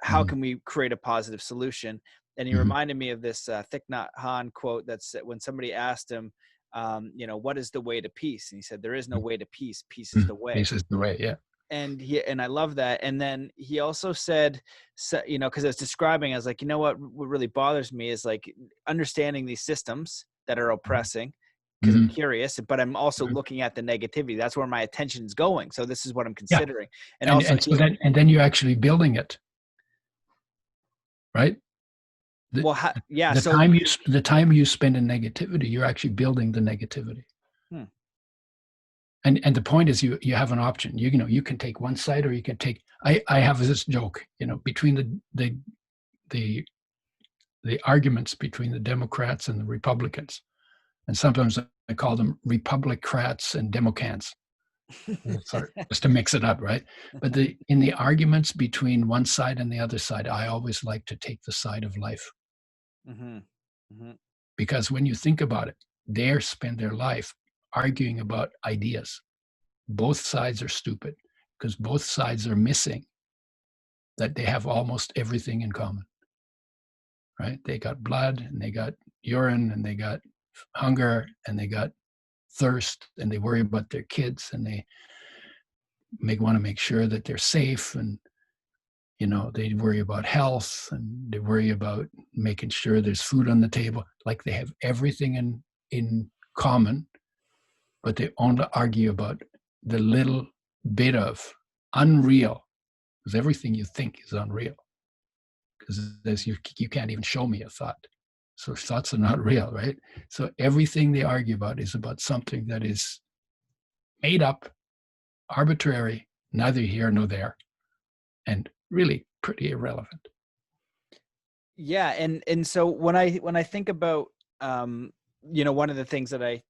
how Mhm. can we create a positive solution? And he Mhm. reminded me of this Thich Nhat Hanh quote that's when somebody asked him, what is the way to peace? And he said, there is no way to peace. Peace is the way. Peace is the way. Yeah. And I love that. And then he also said, so, because I was describing, I was like, what really bothers me is like understanding these systems that are oppressing, because I'm Mhm. curious, but I'm also Mhm. looking at the negativity. That's where my attention is going. So this is what I'm Yeah. considering. And also And then you're actually building it, right? The, yeah. the So, time you spend in negativity, you're actually building the negativity. hmm. And the point is, you have an option. You can take one side, or you can take. I have this joke, between the arguments between the Democrats and the Republicans, and sometimes I call them Republicrats and Democrats. Sorry, just to mix it up, right? But in the arguments between one side and the other side, I always like to take the side of life. Mm-hmm. Mm-hmm. Because when you think about it, they spend their life arguing about ideas. Both sides are stupid because both sides are missing that they have almost everything in common, right? They got blood, and they got urine, and they got hunger, and they got thirst, and they worry about their kids, and they want to make sure that they're safe, and they worry about health, and they worry about making sure there's food on the table. Like, they have everything in common, but they only argue about the little bit of unreal, because everything you think is unreal, because you can't even show me a thought. So thoughts are not real, right? So everything they argue about is about something that is made up, arbitrary, neither here nor there, and really pretty irrelevant. Yeah. And so when I think about, one of the things that I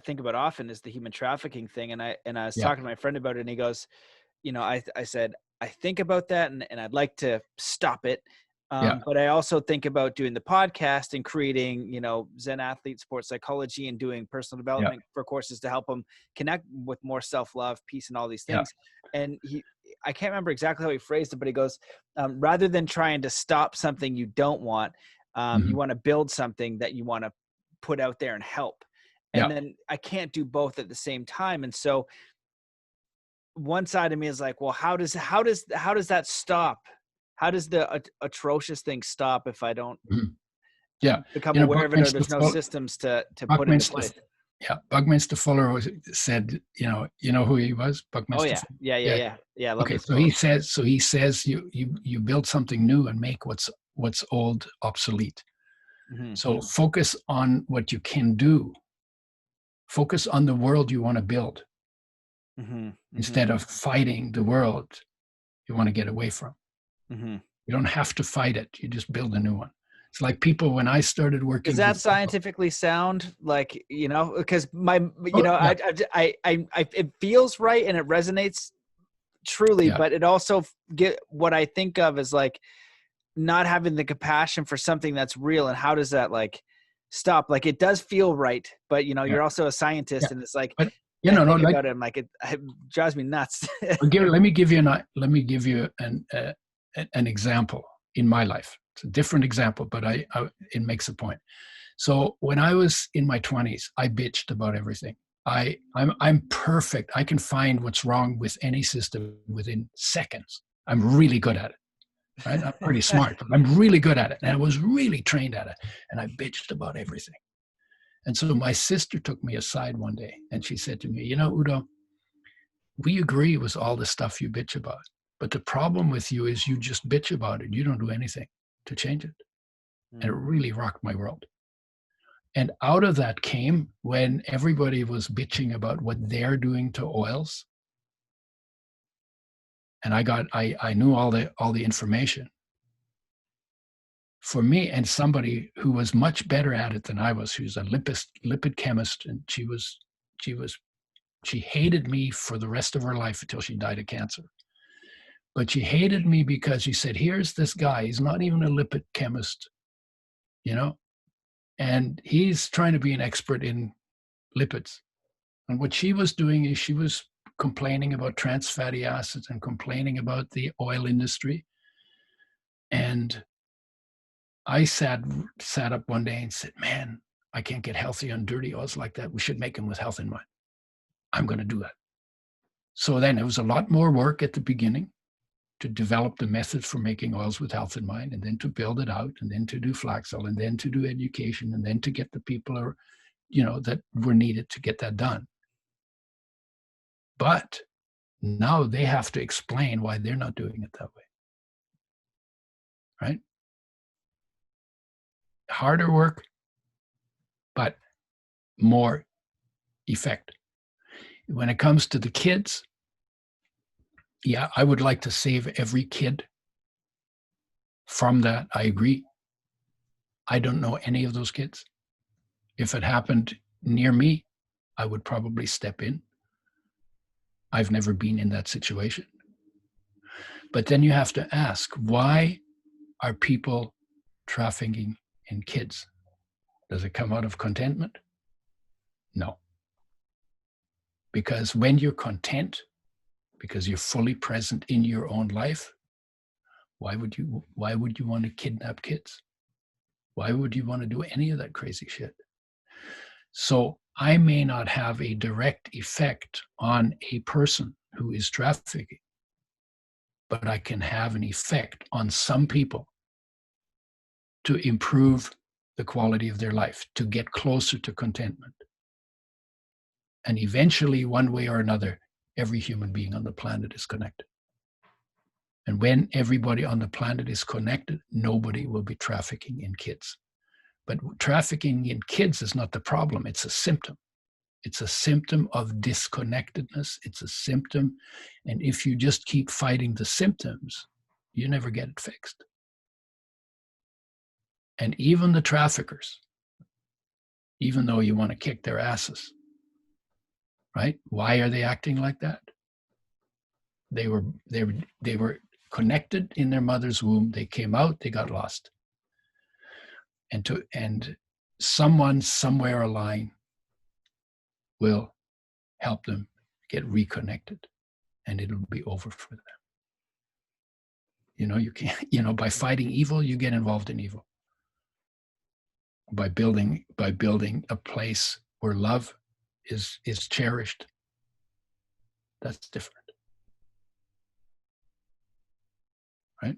think about often is the human trafficking thing. And I was Yeah, talking to my friend about it, and he goes, I said, I think about that, and I'd like to stop it. yeah, But I also think about doing the podcast and creating, Zen athlete sports psychology, and doing personal yeah, development for courses to help them connect with more self-love, peace, and all these yeah. things. And I can't remember exactly how he phrased it, but he goes, rather than trying to stop something you don't want, you Mhm. want to build something that you want to put out there and help. And Yeah. then I can't do both at the same time. And so one side of me is like, well, how does that stop? How does the atrocious thing stop if I don't Mhm. Yeah. become aware of it, or Buckminster there's no Fuller, systems to put into Buckminster, place? Buckminster Fuller said, who he was, Oh Buckminster yeah, Fuller? yeah, yeah, Yeah. yeah, yeah. I love Okay. this quote. So he says you build something new and make what's old obsolete. Mm-hmm. So focus on what you can do. Focus on the world you want to build Mm-hmm. Mm-hmm. instead of fighting the world you want to get away from. Mm-hmm. You don't have to fight it. You just build a new one. It's like people, when I started Is working that with people. scientifically sound? Like, because my, Oh, yeah, it feels right and it resonates truly, yeah, but it also get what I think of as like not having the compassion for something that's real. And how does that like stop? Like, it does feel right, but yeah, you're also a yeah. scientist, and it's like, But I no, think like, about it, I'm like, it drives me nuts. let me give you an example in my life. It's a different example, but it makes a point. So when I was in my 20s, I bitched about everything. I'm perfect. I can find what's wrong with any system within seconds. I'm really good at it. Right? I'm pretty smart, but I'm really good at it. And I was really trained at it. And I bitched about everything. And so my sister took me aside one day and she said to me, Udo, we agree with all the stuff you bitch about. But the problem with you is you just bitch about it. You don't do anything to change it. And it really rocked my world. And out of that came when everybody was bitching about what they're doing to oils. And I knew all the information. For me, and somebody who was much better at it than I was, who's a lipid chemist, and she hated me for the rest of her life until she died of cancer. But she hated me because she said, here's this guy, he's not even a lipid chemist, and he's trying to be an expert in lipids. And what she was doing is she was complaining about trans fatty acids and complaining about the oil industry. And I sat up one day and said, man, I can't get healthy on dirty oils like that. We should make them with health in mind. I'm going to do that. So then it was a lot more work at the beginning to develop the methods for making oils with health in mind, and then to build it out, and then to do flax oil, and then to do education, and then to get the people that were needed to get that done. But now they have to explain why they're not doing it that way. Right? Harder work, but more effect. When it comes to the kids, yeah, I would like to save every kid from that. I agree. I don't know any of those kids. If it happened near me, I would probably step in. I've never been in that situation. But then you have to ask, why are people trafficking in kids? Does it come out of contentment? No. Because when you're content, because you're fully present in your own life, why would you want to kidnap kids? Why would you want to do any of that crazy shit? So I may not have a direct effect on a person who is trafficking, but I can have an effect on some people to improve the quality of their life, to get closer to contentment. And eventually, one way or another, every human being on the planet is connected. And when everybody on the planet is connected, nobody will be trafficking in kids. But trafficking in kids is not the problem. It's a symptom. It's a symptom of disconnectedness. It's a symptom. And if you just keep fighting the symptoms, you never get it fixed. And even the traffickers, even though you want to kick their asses, right? Why are they acting like that? They were connected in their mother's womb. They came out, they got lost. And someone somewhere along will help them get reconnected, and it'll be over for them. You can't, by fighting evil, you get involved in evil. By building a place where love is cherished, that's different. Right?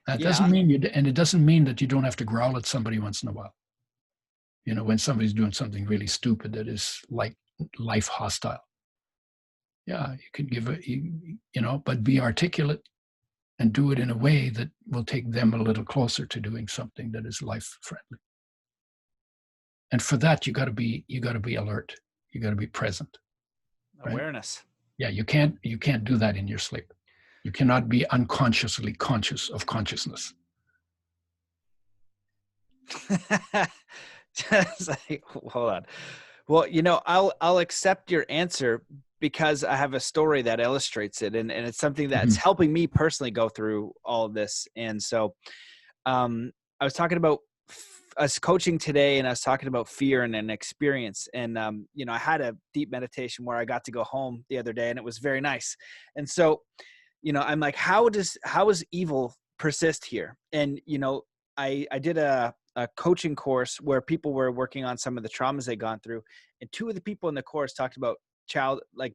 That doesn't mean it doesn't mean that you don't have to growl at somebody once in a while. When somebody's doing something really stupid that is like life hostile. Yeah, you can give but be articulate and do it in a way that will take them a little closer to doing something that is life friendly. And for that, you got to be alert. You got to be present. Awareness. Right? Yeah, you can't do that in your sleep. You cannot be unconsciously conscious of consciousness. Hold on. Well, I'll accept your answer because I have a story that illustrates it, and it's something that's helping me personally go through all of this. And so, I was talking about us coaching today, and I was talking about fear and an experience. And I had a deep meditation where I got to go home the other day, and it was very nice. And so, I'm like, how does evil persist here? And I did a coaching course where people were working on some of the traumas they'd gone through, and two of the people in the course talked about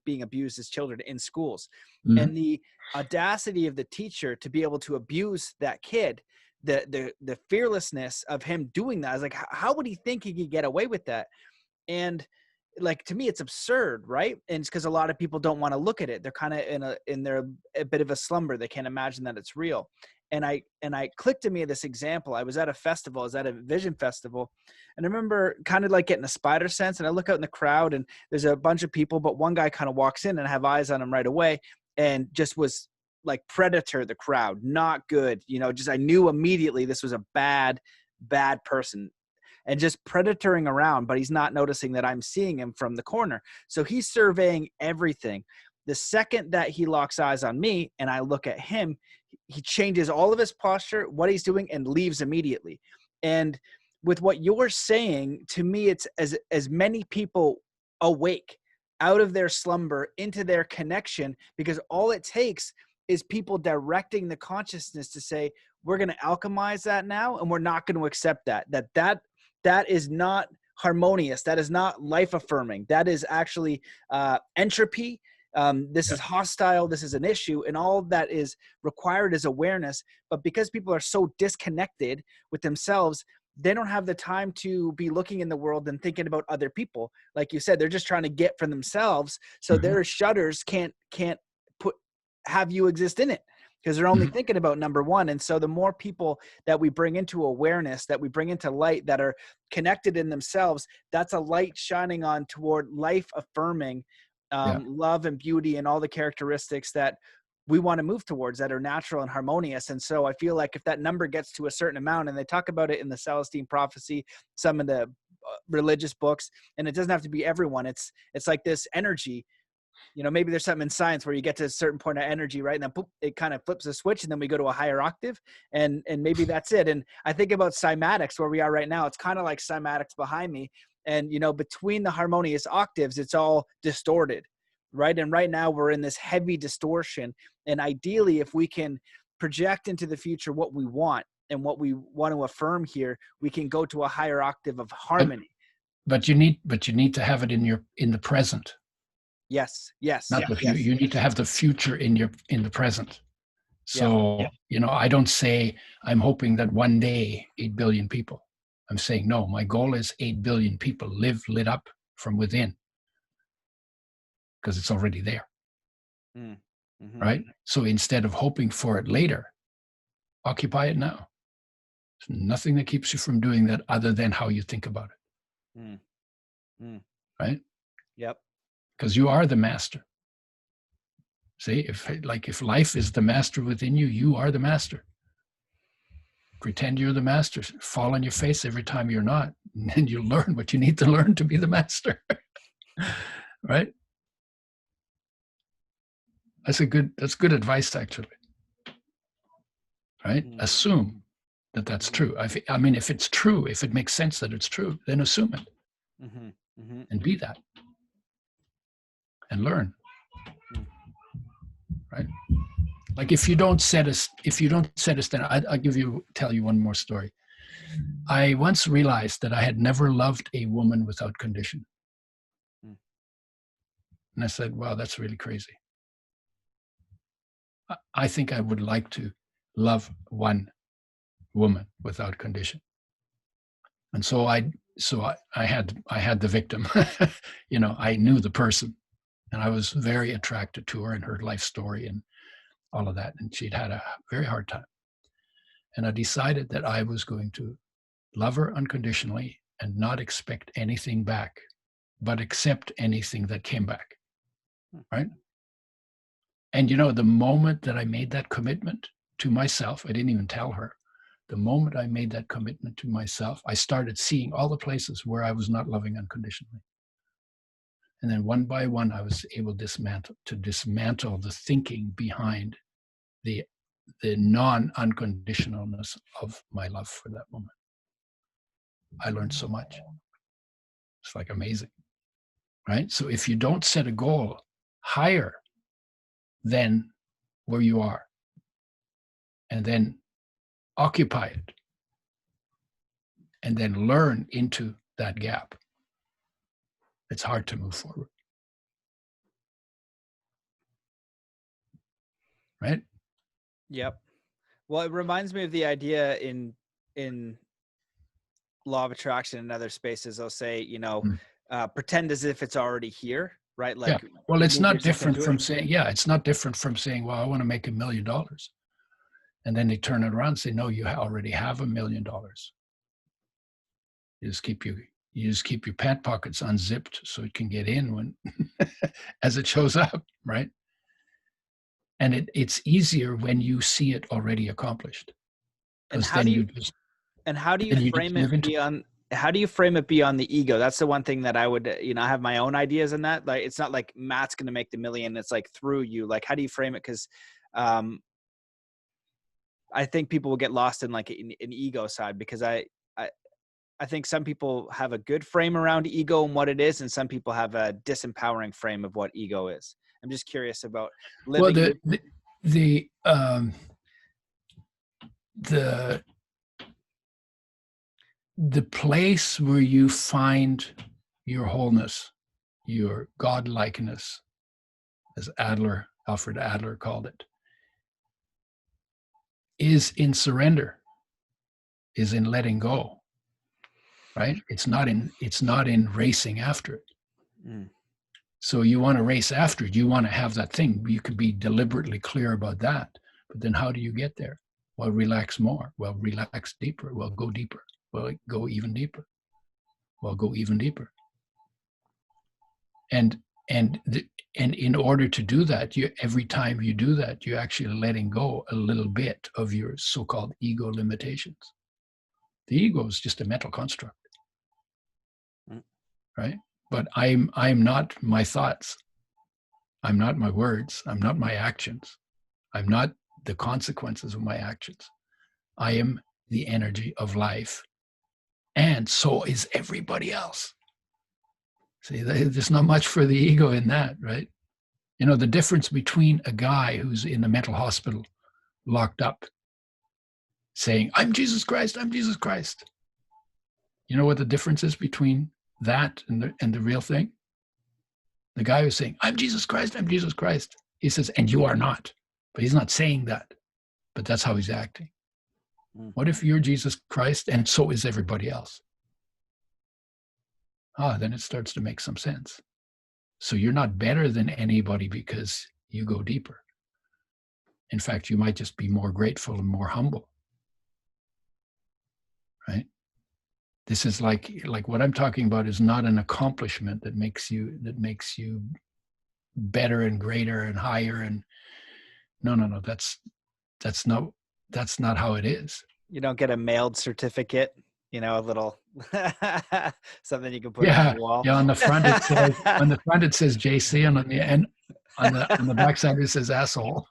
being abused as children in schools, and the audacity of the teacher to be able to abuse that kid, the fearlessness of him doing that. I was like, how would he think he could get away with that? And like, to me, it's absurd, right? And it's because a lot of people don't want to look at it. They're kind of in a bit of a slumber. They can't imagine that it's real. And I clicked to me this example. I was at a festival. I was at a vision festival, and I remember kind of like getting a spider sense. And I look out in the crowd, and there's a bunch of people, but one guy kind of walks in, and I have eyes on him right away. and just was like predator the crowd, not good, just I knew immediately this was a bad person, and just predatoring around, but he's not noticing that I'm seeing him from the corner. So he's surveying everything. The second that he locks eyes on me and I look at him, he changes all of his posture, what he's doing, and leaves immediately. And with what you're saying, to me, it's as many people awake out of their slumber into their connection, because all it takes is people directing the consciousness to say, we're going to alchemize that now, and we're not going to accept that is not harmonious. That is not life affirming. That is actually entropy. This is hostile. This is an issue. And all that is required is awareness. But because people are so disconnected with themselves, they don't have the time to be looking in the world and thinking about other people. Like you said, they're just trying to get for themselves. So their shutters can't have you exist in it, because they're only thinking about number one. And so the more people that we bring into awareness, that we bring into light, that are connected in themselves, that's a light shining on toward life affirming love and beauty and all the characteristics that we want to move towards, that are natural and harmonious. And so I feel like if that number gets to a certain amount, and they talk about it in the Celestine Prophecy, some of the religious books, and it doesn't have to be everyone. It's like this energy. Maybe there's something in science where you get to a certain point of energy, right? And then boop, it kind of flips a switch, and then we go to a higher octave, and maybe that's it. And I think about cymatics, where we are right now. It's kind of like cymatics behind me. And, between the harmonious octaves, it's all distorted, right? And right now we're in this heavy distortion. And ideally, if we can project into the future what we want and what we want to affirm here, we can go to a higher octave of harmony. But you need to have it in the present. Yes. Not the future. You need to have the future in the present. So, I don't say I'm hoping that one day 8 billion people. I'm saying, no, my goal is 8 billion people live lit up from within, because it's already there. Right? So instead of hoping for it later, occupy it now. There's nothing that keeps you from doing that other than how you think about it. Right? Yep. Because you are the master. See, if life is the master within you, you are the master. Pretend you're the master. Fall on your face every time you're not. And then you learn what you need to learn to be the master. Right? That's good advice, actually. Right? Assume that that's true. I mean, if it's true, if it makes sense that it's true, then assume it. And be that. And learn. Right? Like if you don't set a standard, I'll tell you one more story. I once realized that I had never loved a woman without condition. And I said, wow, that's really crazy. I think I would like to love one woman without condition. And so I had the victim. I knew the person, and I was very attracted to her and her life story and all of that. And she'd had a very hard time. And I decided that I was going to love her unconditionally and not expect anything back, but accept anything that came back. Right? And the moment that I made that commitment to myself, I didn't even tell her. The moment I made that commitment to myself, I started seeing all the places where I was not loving unconditionally. And then one by one, I was able to dismantle the thinking behind the non-unconditionalness of my love for that woman. I learned so much. It's like amazing, right? So if you don't set a goal higher than where you are, and then occupy it, and then learn into that gap, it's hard to move forward. Right? Yep. Well, it reminds me of the idea in law of attraction and other spaces. They'll say, pretend as if it's already here, right? Like, well, it's not different from saying, well, I want to make $1 million. And then they turn it around and say, no, you already have $1 million. You just keep your pant pockets unzipped so it can get in when as it shows up, right? And it's easier when you see it already accomplished, And because how then do you you just frame it live into. beyond? How do you frame it beyond the ego? That's the one thing that I would, I have my own ideas in that. Like, it's not like Matt's going to make the million. It's like through you. Like, how do you frame it? Because I think people will get lost in like an ego side, because I think some people have a good frame around ego and what it is, and some people have a disempowering frame of what ego is. I'm just curious about Well, living. the place where you find your wholeness, your godlikeness, as Alfred Adler called it, is in surrender, is in letting go. Right? It's not in racing after it. Mm. So you want to race after it. You want to have that thing. You could be deliberately clear about that. But then how do you get there? Well, relax more. Well, relax deeper. Well, go deeper. Well, go even deeper. Well, go even deeper. And in order to do that, every time you do that, you're actually letting go a little bit of your so-called ego limitations. The ego is just a mental construct. Right? But I'm not my thoughts. I'm not my words. I'm not my actions. I'm not the consequences of my actions. I am the energy of life. And so is everybody else. See, there's not much for the ego in that, right? The difference between a guy who's in a mental hospital locked up saying, I'm Jesus Christ, I'm Jesus Christ. You know what the difference is between that and the real thing? The guy who's saying, I'm Jesus Christ, I'm Jesus Christ. He says, and you are not. But he's not saying that. But that's how he's acting. What if you're Jesus Christ and so is everybody else? Then it starts to make some sense. So you're not better than anybody because you go deeper. In fact, you might just be more grateful and more humble. Right? This is like what I'm talking about is not an accomplishment that makes you better and greater and higher. And no, that's not how it is. You don't get a mailed certificate, a little something you can put on the wall. Yeah, on the front it says JC, and on the back side it says asshole.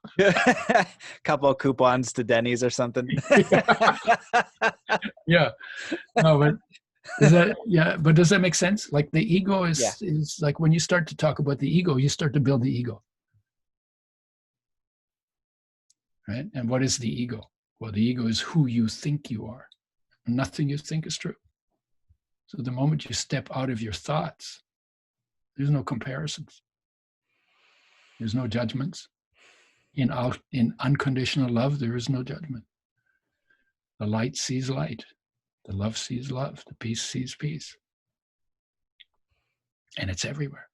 Couple of coupons to Denny's or something. Yeah. No, but but does that make sense? Like the ego is like when you start to talk about the ego, you start to build the ego. Right? And what is the ego? Well, the ego is who you think you are. Nothing you think is true. So the moment you step out of your thoughts, there's no comparisons. There's no judgments. In unconditional love, there is no judgment. The light sees light. The love sees love. The peace sees peace. And it's everywhere.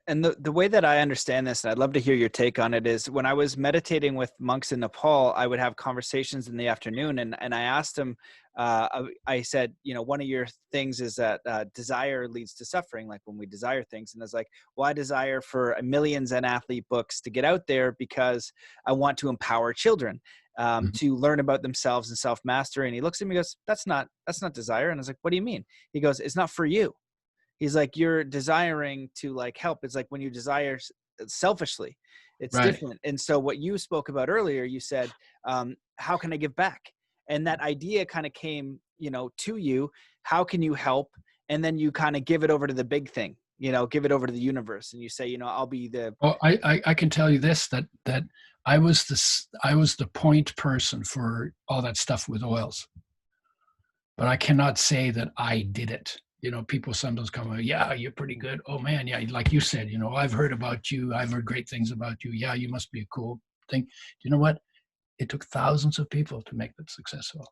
And the way that I understand this, and I'd love to hear your take on it, is when I was meditating with monks in Nepal, I would have conversations in the afternoon. And I asked them, I said, one of your things is that desire leads to suffering, like when we desire things. And I was like, well, I desire for a million Zen athlete books to get out there because I want to empower children to learn about themselves and self-mastery. And he looks at me and goes, that's not desire. And I was like, what do you mean? He goes, it's not for you. He's like, you're desiring to like help. It's like when you desire selfishly, it's right. different. And so what you spoke about earlier, you said, how can I give back? And that idea kind of came, to you. How can you help? And then you kind of give it over to the big thing, give it over to the universe. And you say, I'll be the. Well, I can tell you this, that I was the point person for all that stuff with oils, but I cannot say that I did it. People sometimes come, yeah, you're pretty good. Oh man, yeah, like you said, I've heard about you. I've heard great things about you. Yeah, you must be a cool thing. You know what? It took thousands of people to make that successful.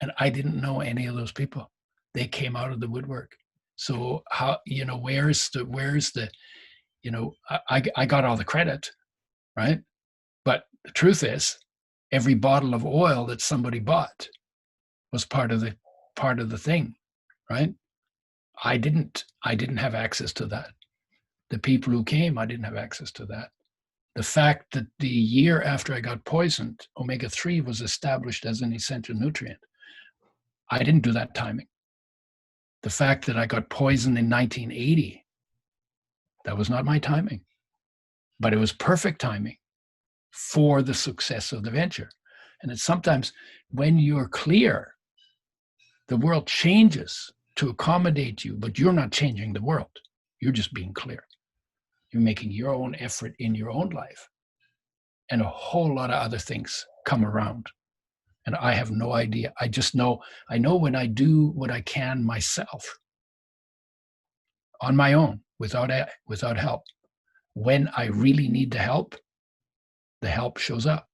And I didn't know any of those people. They came out of the woodwork. So how, where's the, I got all the credit, right? But the truth is, every bottle of oil that somebody bought was part of the thing, right? I didn't have access to that. The people who came, I didn't have access to that. The fact that the year after I got poisoned, omega-3 was established as an essential nutrient. I didn't do that timing. The fact that I got poisoned in 1980, that was not my timing, but it was perfect timing for the success of the venture. And it's sometimes when you're clear, the world changes to accommodate you, but you're not changing the world. You're just being clear. You're making your own effort in your own life. And a whole lot of other things come around. And I have no idea. I just know, I know when I do what I can myself on my own, without help, when I really need the help shows up.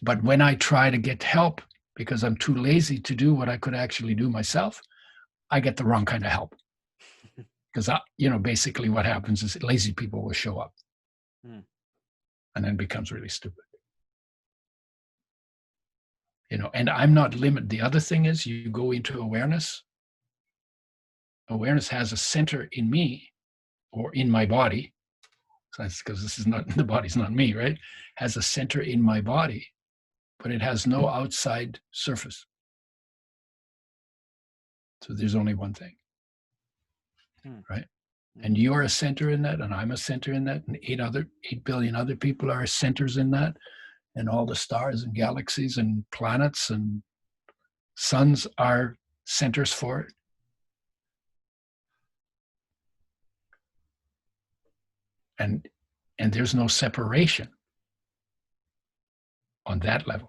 But when I try to get help because I'm too lazy to do what I could actually do myself, I get the wrong kind of help. Because, basically what happens is lazy people will show up. And then it becomes really stupid. And I'm not limited. The other thing is you go into awareness. Awareness has a center in me or in my body. Because this is not, the body's not me, right? Has a center in my body, but it has no outside surface. So there's only one thing, right? And you're a center in that, and I'm a center in that, and 8 billion other people are centers in that, and all the stars and galaxies and planets and suns are centers for it. And there's no separation on that level.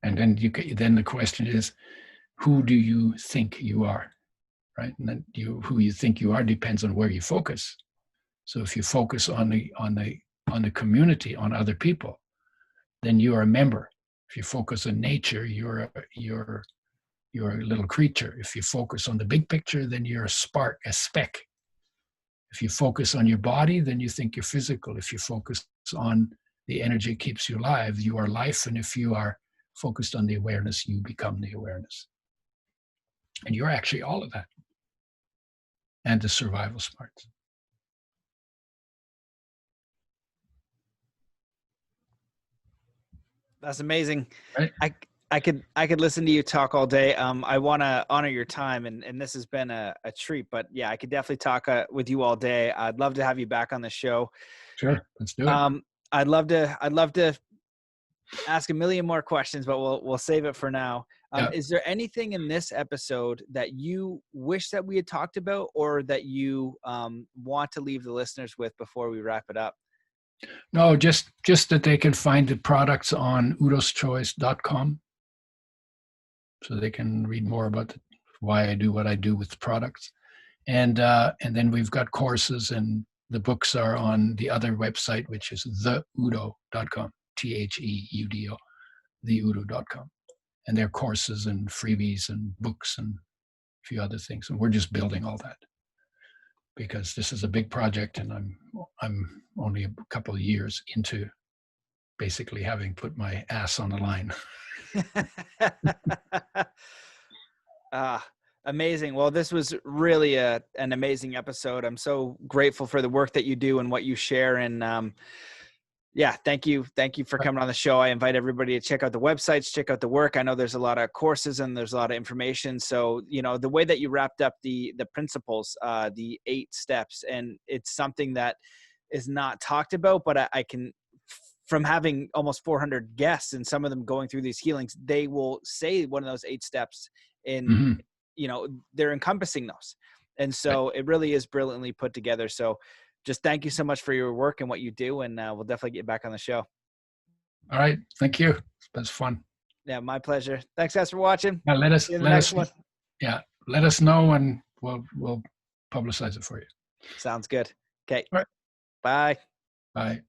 And then the question is, who do you think you are, right? And then who you think you are depends on where you focus. So if you focus on the community, on other people, then you are a member. If you focus on nature, you're a little creature. If you focus on the big picture, then you're a spark, a speck. If you focus on your body, then you think you're physical. If you focus on the energy that keeps you alive, you are life. And if you are focused on the awareness, you become the awareness. And you're actually all of that. And the survival smarts. That's amazing. Right? I could listen to you talk all day. I want to honor your time, and this has been a treat. But yeah, I could definitely talk with you all day. I'd love to have you back on the show. Sure, let's do it. I'd love to ask a million more questions, but we'll save it for now. Is there anything in this episode that you wish that we had talked about, or that you want to leave the listeners with before we wrap it up? No, just that they can find the products on udoschoice.com. So they can read more about why I do what I do with the products. And then we've got courses, and the books are on the other website, which is theudo.com, THEUDO, theudo.com. And there are courses and freebies and books and a few other things. And we're just building all that because this is a big project, and I'm only a couple of years into basically having put my ass on the line. Amazing. Well, this was really an amazing episode. I'm so grateful for the work that you do and what you share. And thank you for coming on the show. I invite everybody to check out the websites, check out the work. I know there's a lot of courses and there's a lot of information. So, the way that you wrapped up the principles, the 8 steps, and it's something that is not talked about, but I can, from having almost 400 guests and some of them going through these healings, they will say one of those 8 steps in, they're encompassing those. And so it really is brilliantly put together. So just thank you so much for your work and what you do. And we'll definitely get back on the show. All right. Thank you. That's fun. Yeah, my pleasure. Thanks guys for watching. Now let us know, and we'll publicize it for you. Sounds good. Okay. All right. Bye. Bye.